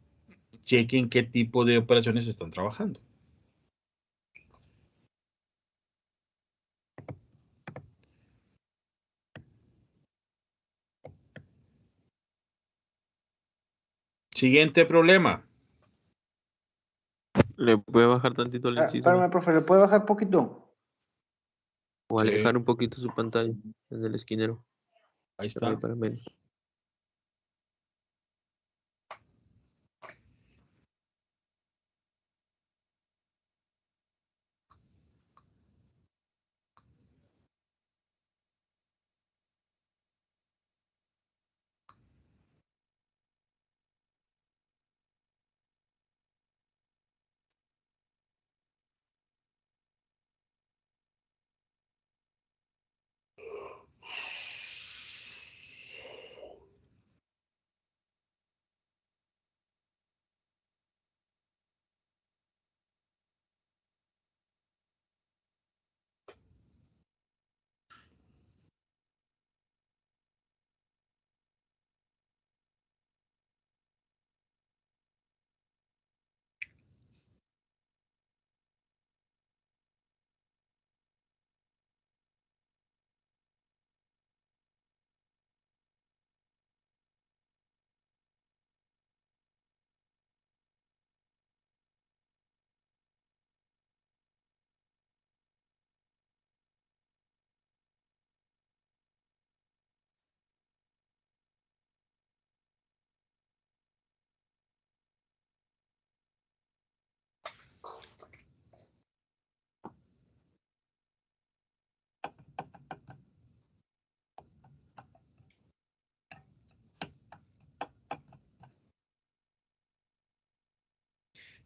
chequen qué tipo de operaciones están trabajando. Siguiente problema.
¿Le puede bajar tantito el inciso?
Espérame, profe, ¿le puede bajar poquito?
O
Sí.
alejar un poquito su pantalla en el esquinero.
Ahí está.
Para menos.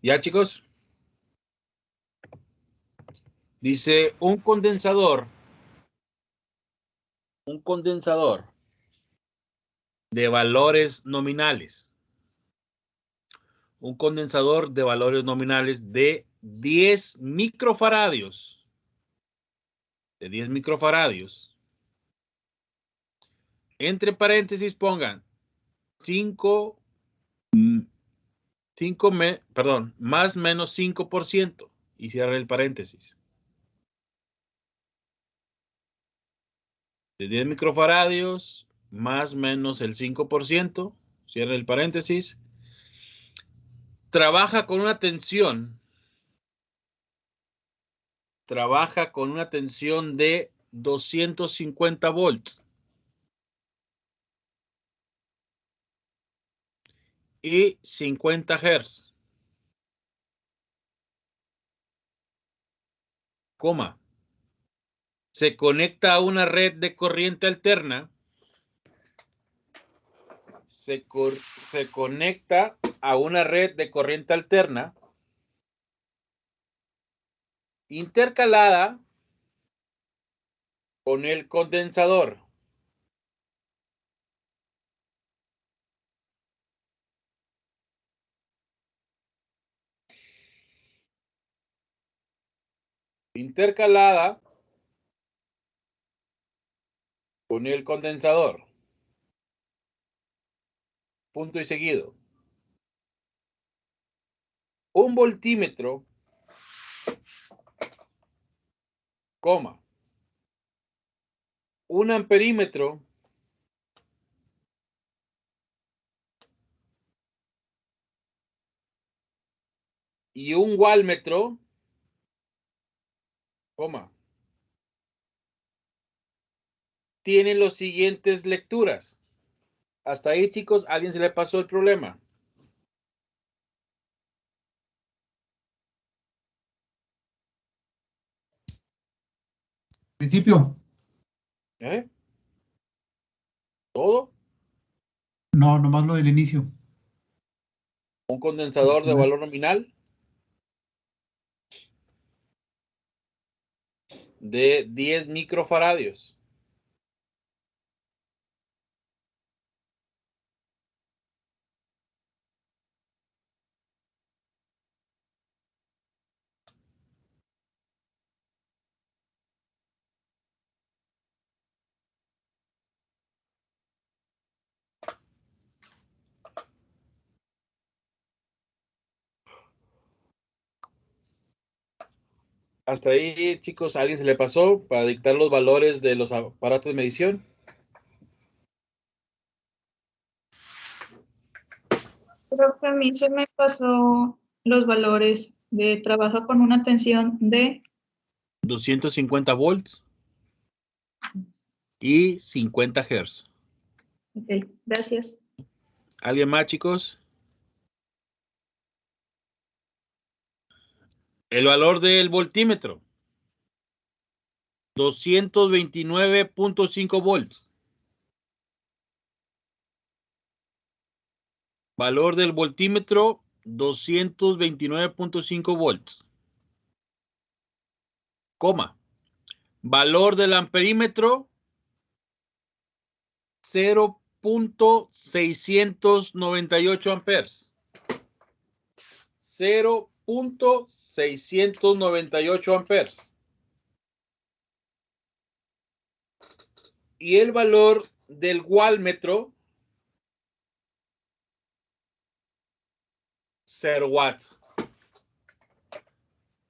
¿Ya, chicos? Dice un condensador de valores nominales. Un condensador de valores nominales de 10 microfaradios. De 10 microfaradios. Entre paréntesis pongan 5, más menos 5% y cierre el paréntesis. De 10 microfaradios más menos el 5%, cierre el paréntesis. Trabaja con una tensión de 250 volts. Y 50 Hz. Coma. Se conecta a una red de corriente alterna. Se conecta a una red de corriente alterna intercalada con el condensador. Intercalada con el condensador. Punto y seguido. Un voltímetro, coma. Un amperímetro. Y un walmetro, coma. Tienen los siguientes lecturas. Hasta ahí, chicos, ¿a alguien se le pasó el problema?
Principio.
¿Eh? ¿Todo?
No, nomás lo del inicio.
Un condensador de valor nominal de 10 microfaradios. Hasta ahí, chicos, ¿a alguien se le pasó para dictar los valores de los aparatos de medición?
Creo que a mí se me pasó los valores de trabajo con una tensión de
250 volts y 50 Hz.
Ok, gracias.
¿Alguien más, chicos? El valor del voltímetro. 229.5 volts. Valor del voltímetro, 229.5 volts. Coma. Valor del amperímetro, 0.698 amperes. 0.698 amperes. Y el valor del wallmetro, 0 watts.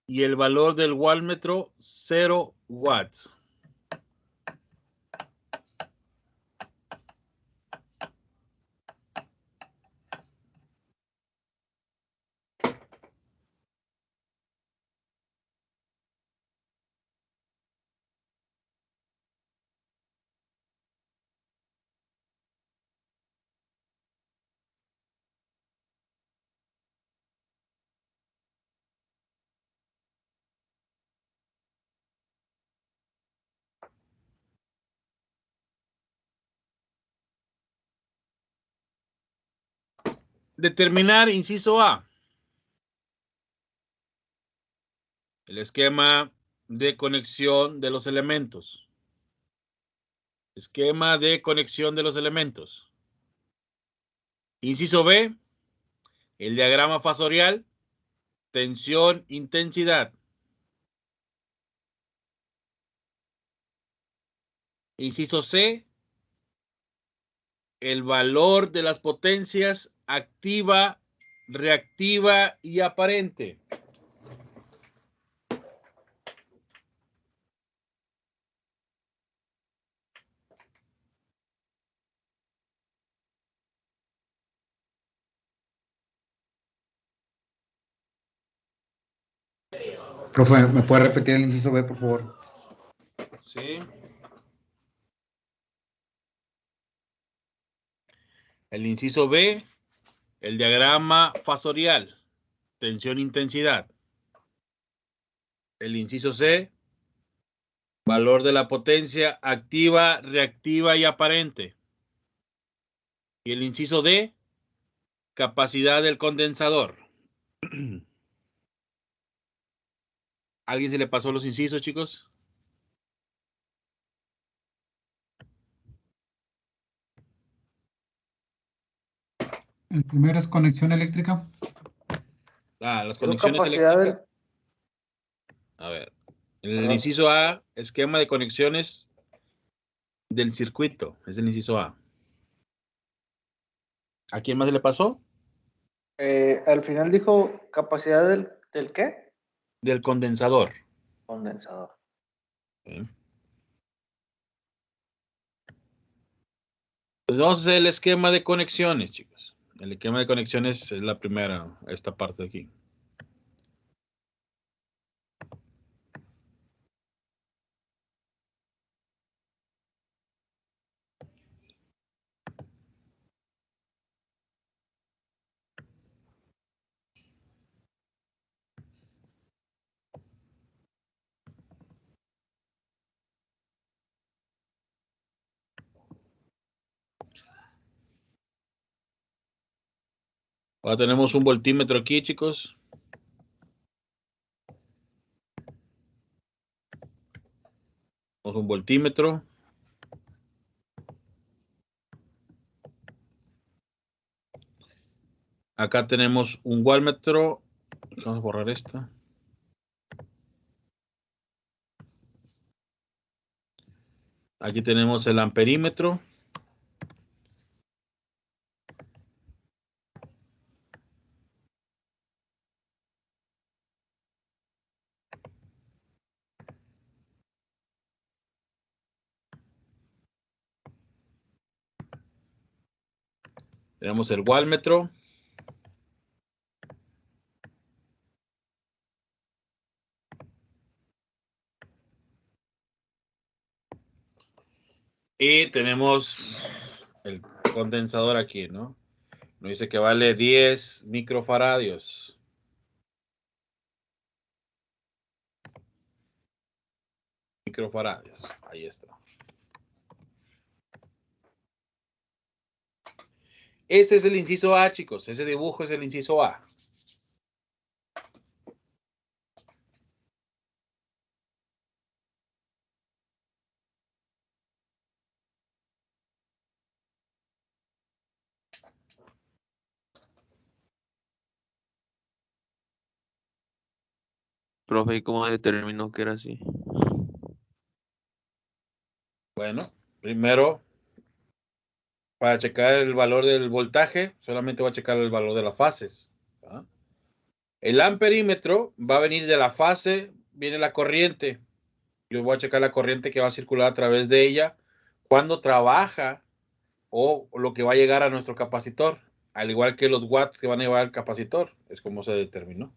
Y el valor del wallmetro, 0 watts. Determinar, inciso A, el esquema de conexión de los elementos. Esquema de conexión de los elementos. Inciso B, el diagrama fasorial, tensión, intensidad. Inciso C, el valor de las potencias activa, reactiva y aparente.
Profe, ¿me puede repetir el inciso B, por favor?
Sí. El inciso B, el diagrama fasorial, tensión, intensidad. El inciso C, valor de la potencia activa, reactiva y aparente. Y el inciso D, capacidad del condensador. ¿Alguien se le pasó los incisos, chicos?
El primero es conexión eléctrica.
Las
Pero
conexiones
capacidad
eléctricas. A ver. El
Perdón.
inciso A, esquema de conexiones del circuito. Es el inciso A. ¿A quién más se le pasó?
Al final dijo capacidad del ¿qué?
Del condensador.
Condensador.
¿Sí? Pues vamos a hacer el esquema de conexiones, chicos. El esquema de conexiones es la primera, esta parte de aquí. Ahora tenemos un voltímetro aquí, chicos. Tenemos un voltímetro. Acá tenemos un wallmetro. Vamos a borrar esta. Aquí tenemos el amperímetro. Tenemos el wallmetro. Y tenemos el condensador aquí, ¿no? Nos dice que vale 10 microfaradios. Microfaradios. Ahí está. Ese es el inciso A, chicos. Ese dibujo es el inciso A.
Profe, ¿y cómo determinó que era así?
Bueno, primero, para checar el valor del voltaje, solamente voy a checar el valor de las fases. ¿Ah? El amperímetro va a venir de la fase, viene la corriente. Yo voy a checar la corriente que va a circular a través de ella cuando trabaja o lo que va a llegar a nuestro capacitor, al igual que los watts que van a llevar al capacitor. Es como se determinó.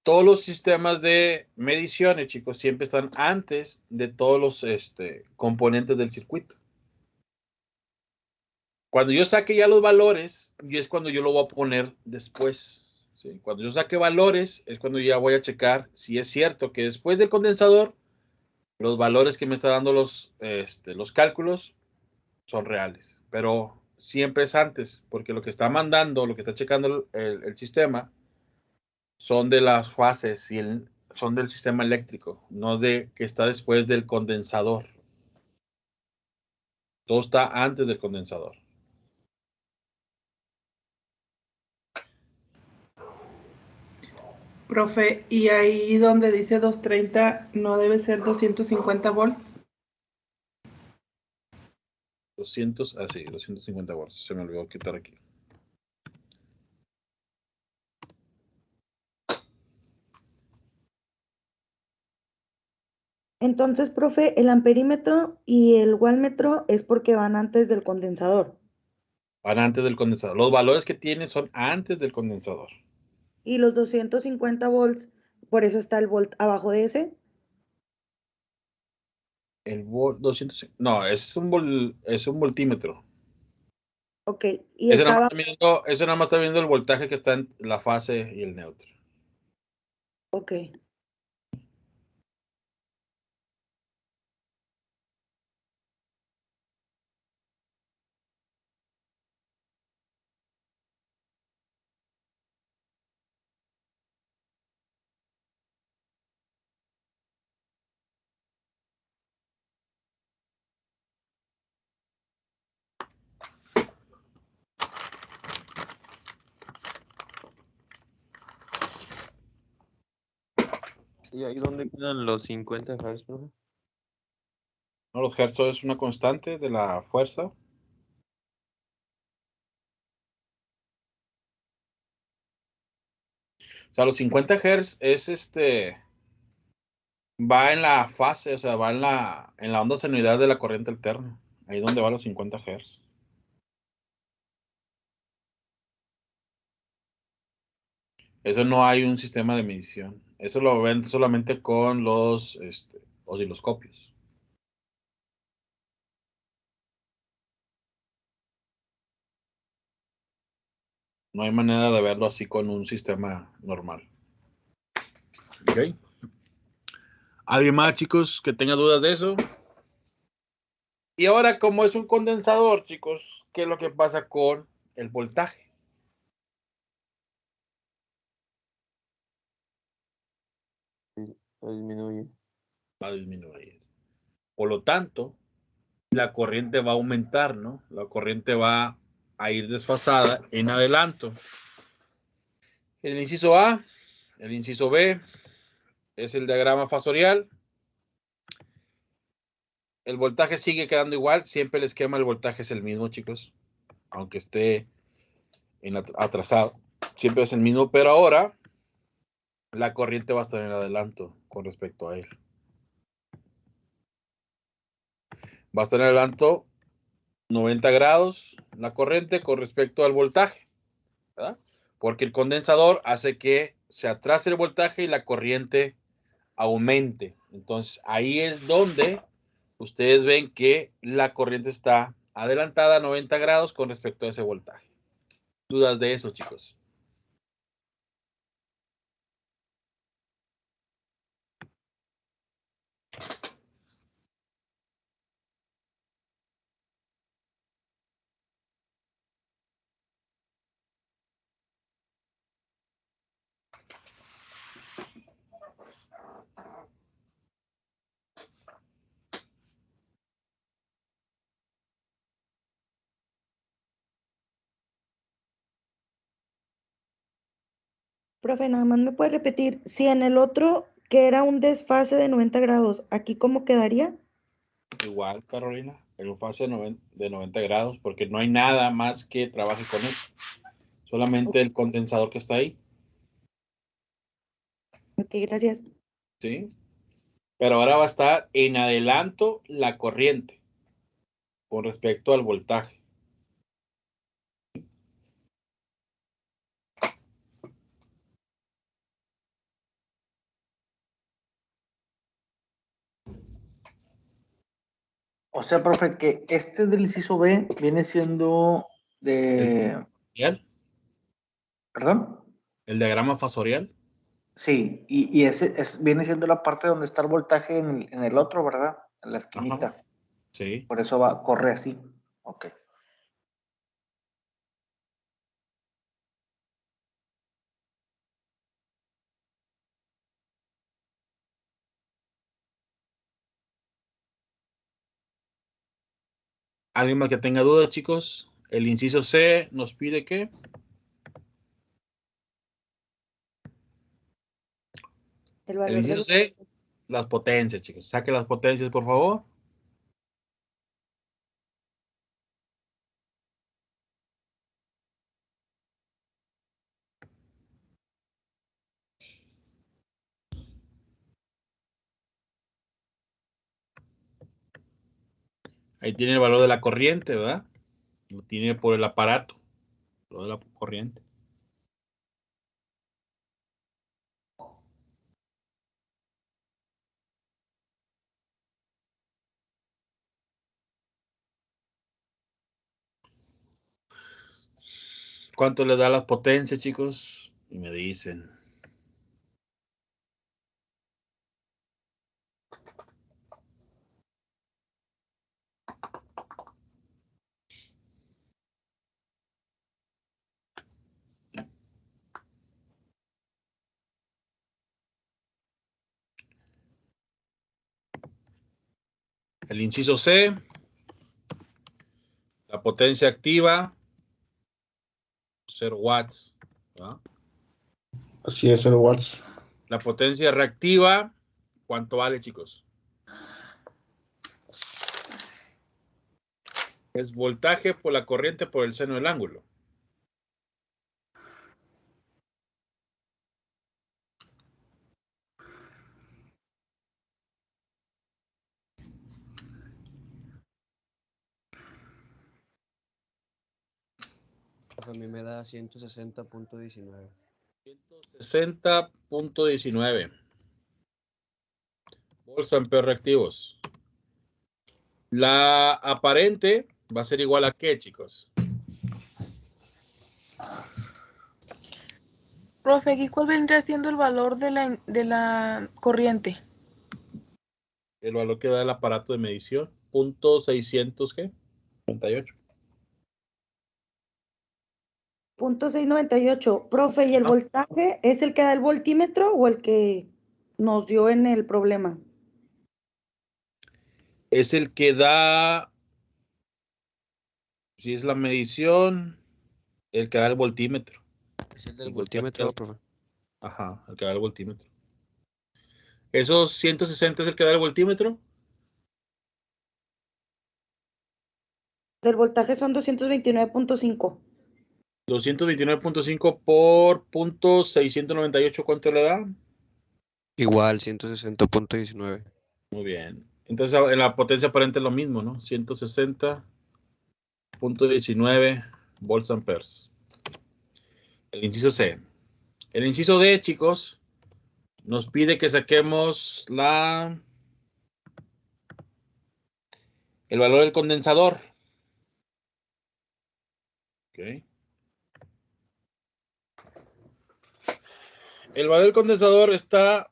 Todos los sistemas de mediciones, chicos, siempre están antes de todos los componentes del circuito. Cuando yo saque ya los valores, y es cuando yo lo voy a poner después. ¿Sí? Cuando yo saque valores, es cuando ya voy a checar si es cierto que después del condensador, los valores que me está dando los cálculos son reales. Pero siempre es antes, porque lo que está mandando, lo que está checando el sistema, son de las fases y son del sistema eléctrico, no de que está después del condensador. Todo está antes del condensador.
Profe, y ahí donde dice 230, ¿no debe ser 250 volts?
250 volts. Se me olvidó quitar aquí.
Entonces, profe, el amperímetro y el wallmetro es porque van antes del condensador.
Van antes del condensador. Los valores que tiene son antes del condensador.
Y los 250 volts, por eso está el volt abajo de ese.
El volt 200. No, es un voltímetro.
Ok, y
Eso
estaba.
nada más está viendo el voltaje que está en la fase y el neutro.
Ok.
¿Y ahí dónde quedan los 50 Hz, profe?
No, los hertz es una constante de la fuerza. O sea, los 50 Hz es va en la fase, o sea, va en la onda sinusoidal de la corriente alterna. Ahí donde van los 50 Hz. Eso no hay un sistema de medición. Eso lo ven solamente con los osciloscopios. No hay manera de verlo así con un sistema normal. ¿Ok? ¿Alguien más, chicos, que tenga dudas de eso? Y ahora, como es un condensador, chicos, ¿qué es lo que pasa con el voltaje?
Disminuye.
Va a disminuir. Por lo tanto, la corriente va a aumentar, ¿no? La corriente va a ir desfasada en adelanto. El inciso A, el inciso B, es el diagrama fasorial. El voltaje sigue quedando igual. Siempre el esquema del voltaje es el mismo, chicos. Aunque esté atrasado. Siempre es el mismo, pero ahora la corriente va a estar en adelanto con respecto a él. Va a estar en adelanto 90 grados la corriente con respecto al voltaje, ¿verdad? Porque el condensador hace que se atrase el voltaje y la corriente aumente. Entonces, ahí es donde ustedes ven que la corriente está adelantada a 90 grados con respecto a ese voltaje. ¿Dudas de eso, chicos?
Profe, nada más me puede repetir, si en el otro que era un desfase de 90 grados, ¿aquí cómo quedaría?
Igual, Carolina, en un fase de 90 grados, porque no hay nada más que trabaje con eso. Solamente el condensador que está ahí.
Ok, gracias.
¿Sí? Pero ahora va a estar en adelanto la corriente con respecto al voltaje.
O sea, profe, que este del inciso B viene siendo de... ¿Perdón?
¿El diagrama fasorial?
Sí, y ese viene siendo la parte donde está el voltaje en el otro, ¿verdad? En la esquinita.
Ajá. Sí.
Por eso corre así. Ok.
¿Alguien más que tenga dudas, chicos? El inciso C nos pide que el inciso C, las potencias, chicos. Saque las potencias, por favor. Ahí tiene el valor de la corriente, ¿verdad? Lo tiene por el aparato, lo de la corriente. ¿Cuánto le da las potencias, chicos? Y me dicen. El inciso C, la potencia activa, 0 watts. ¿verdad?
Así es, 0 watts.
La potencia reactiva, ¿cuánto vale, chicos? Es voltaje por la corriente por el seno del ángulo.
A mí me da 160.19.
160.19. Volts amperes reactivos. La aparente va a ser igual a ¿qué, chicos?
Profe, ¿y cuál vendría siendo el valor de la corriente?
El valor que da el aparato de medición. .600, ¿qué? 98.
.698. Profe, ¿y el voltaje es el que da el voltímetro o el que nos dio en el problema?
Es el que da, si es la medición, el que da el voltímetro.
Es el del voltímetro, profe.
Ajá, el que da el voltímetro. ¿Esos 160 es el que da el voltímetro?
Del voltaje son 229.5.
229.5 por .698, ¿cuánto le da?
Igual, 160.19.
Muy bien. Entonces, en la potencia aparente es lo mismo, ¿no? 160 9.19 volts amperes. El inciso C. El inciso D, chicos, nos pide que saquemos el valor del condensador. Okay. El valor del condensador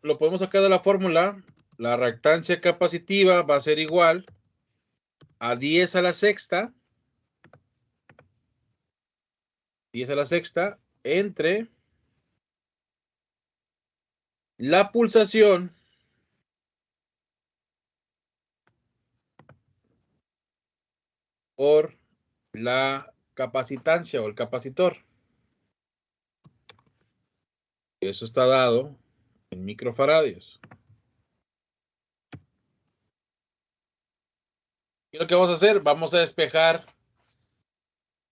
lo podemos sacar de la fórmula. La reactancia capacitiva va a ser igual a 10 a la sexta. 10 a la sexta entre la pulsación por la capacitancia o el capacitor. Eso está dado en microfaradios. ¿Y lo que vamos a hacer? Vamos a despejar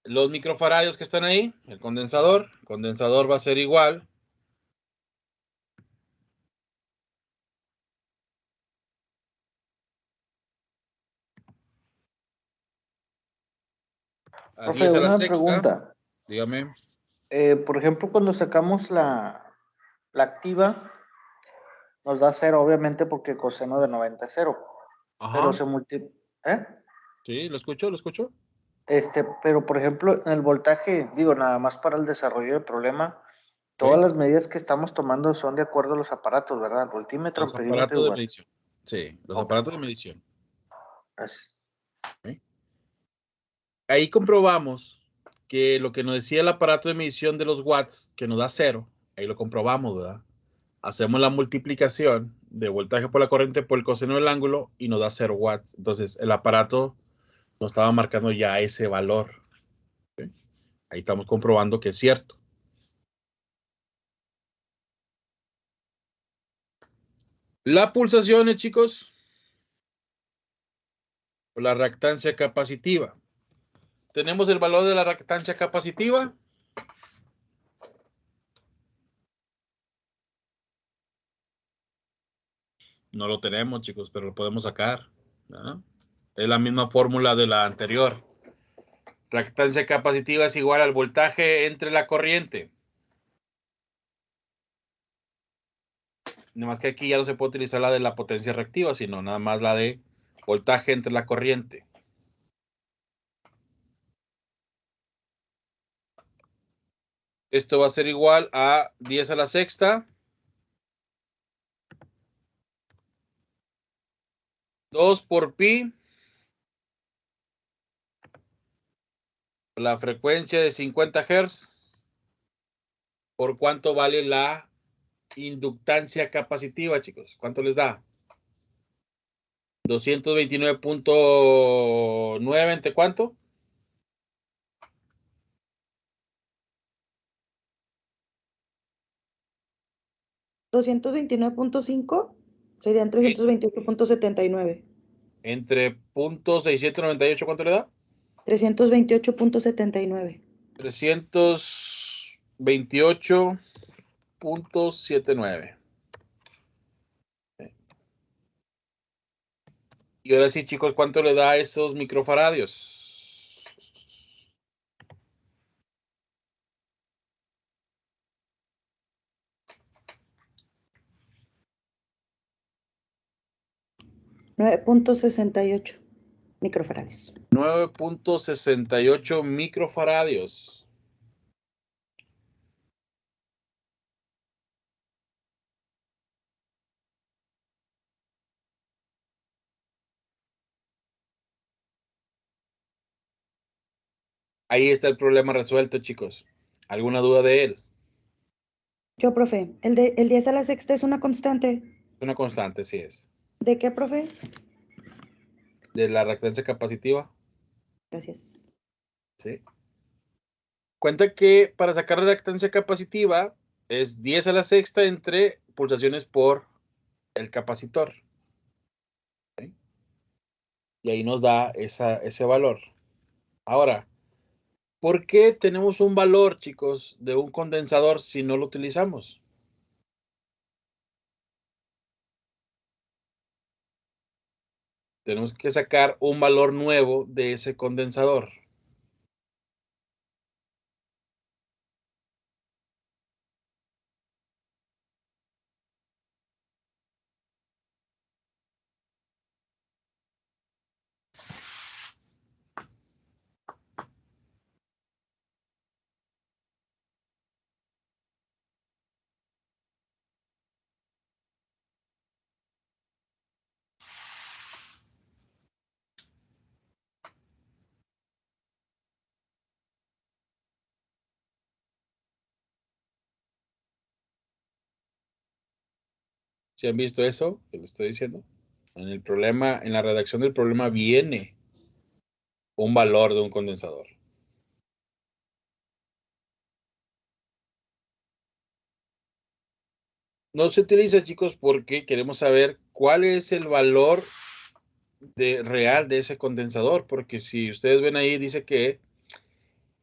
los microfaradios que están ahí, el condensador. El condensador va a ser igual a
Profe,
10 a la
una
sexta.
pregunta.
Dígame.
Por ejemplo, cuando sacamos la activa, nos da 0, obviamente, porque coseno de 90 es 0.
Ajá.
Pero se multiplica.
Sí, lo escucho.
Pero, por ejemplo, en el voltaje, digo, nada más para el desarrollo del problema, todas las medidas que estamos tomando son de acuerdo a los aparatos, ¿verdad? El voltímetro,
Los
amperímetro
aparatos
y
de
watt.
medición. Sí, los aparatos de medición.
Gracias.
¿Okay? Ahí comprobamos que lo que nos decía el aparato de medición de los watts, que nos da 0, ahí lo comprobamos, ¿verdad? Hacemos la multiplicación de voltaje por la corriente por el coseno del ángulo y nos da 0 watts. Entonces, el aparato nos estaba marcando ya ese valor. ¿Okay? Ahí estamos comprobando que es cierto. La pulsaciones, chicos, o la reactancia capacitiva. ¿Tenemos el valor de la reactancia capacitiva? No lo tenemos, chicos, pero lo podemos sacar, ¿no? Es la misma fórmula de la anterior. Reactancia capacitiva es igual al voltaje entre la corriente. Nada más que aquí ya no se puede utilizar la de la potencia reactiva, sino nada más la de voltaje entre la corriente. Esto va a ser igual a 10 a la sexta. 2 por pi. La frecuencia de 50 Hz. ¿Por cuánto vale la inductancia capacitiva, chicos? ¿Cuánto les da? 229.9 ¿entre cuánto?
$229.5 serían 328.79.
Entre .698, ¿cuánto le da?
328.79.
328.79. Y ahora sí, chicos, ¿cuánto le da a esos microfaradios?
$9.68 microfaradios.
9.68 microfaradios. Ahí está el problema resuelto, chicos. ¿Alguna duda de él?
Yo, profe, el 10 a la sexta es una constante.
Es una constante, sí es.
¿De qué, profe?
De la reactancia capacitiva.
Gracias.
Sí. Cuenta que para sacar la reactancia capacitiva es 10 a la sexta entre pulsaciones por el capacitor. ¿Sí? Y ahí nos da ese valor. Ahora, ¿por qué tenemos un valor, chicos, de un condensador si no lo utilizamos? Tenemos que sacar un valor nuevo de ese condensador. ¿Sí han visto eso que les estoy diciendo? En el problema, en la redacción del problema viene un valor de un condensador. No se utiliza, chicos, porque queremos saber cuál es el valor real de ese condensador, porque si ustedes ven ahí, dice que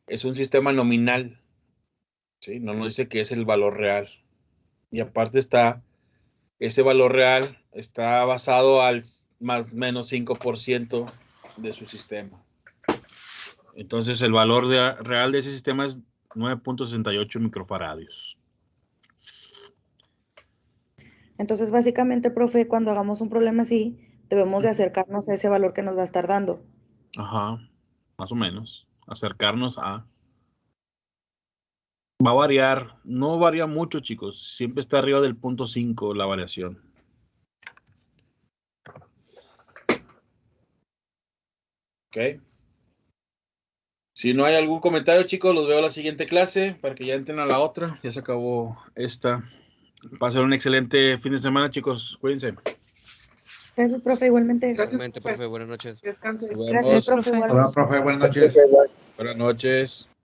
es un sistema nominal, ¿sí? No nos dice que es el valor real. Y aparte está, ese valor real está basado al más o menos 5% de su sistema. Entonces el valor real de ese sistema es 9.68 microfaradios.
Entonces, básicamente, profe, cuando hagamos un problema así, debemos de acercarnos a ese valor que nos va a estar dando.
Ajá, más o menos. Acercarnos a... Va a variar, no varía mucho, chicos. Siempre está arriba del 0.5 la variación. Ok. Si no hay algún comentario, chicos, los veo a la siguiente clase para que ya entren a la otra. Ya se acabó esta. Pasen un excelente fin de semana, chicos. Cuídense.
Gracias, profe, igualmente.
Igualmente, profe, buenas noches.
Nos
Gracias,
vemos.
profe,
Hola,
igualmente.
profe, buenas noches.
Buenas noches.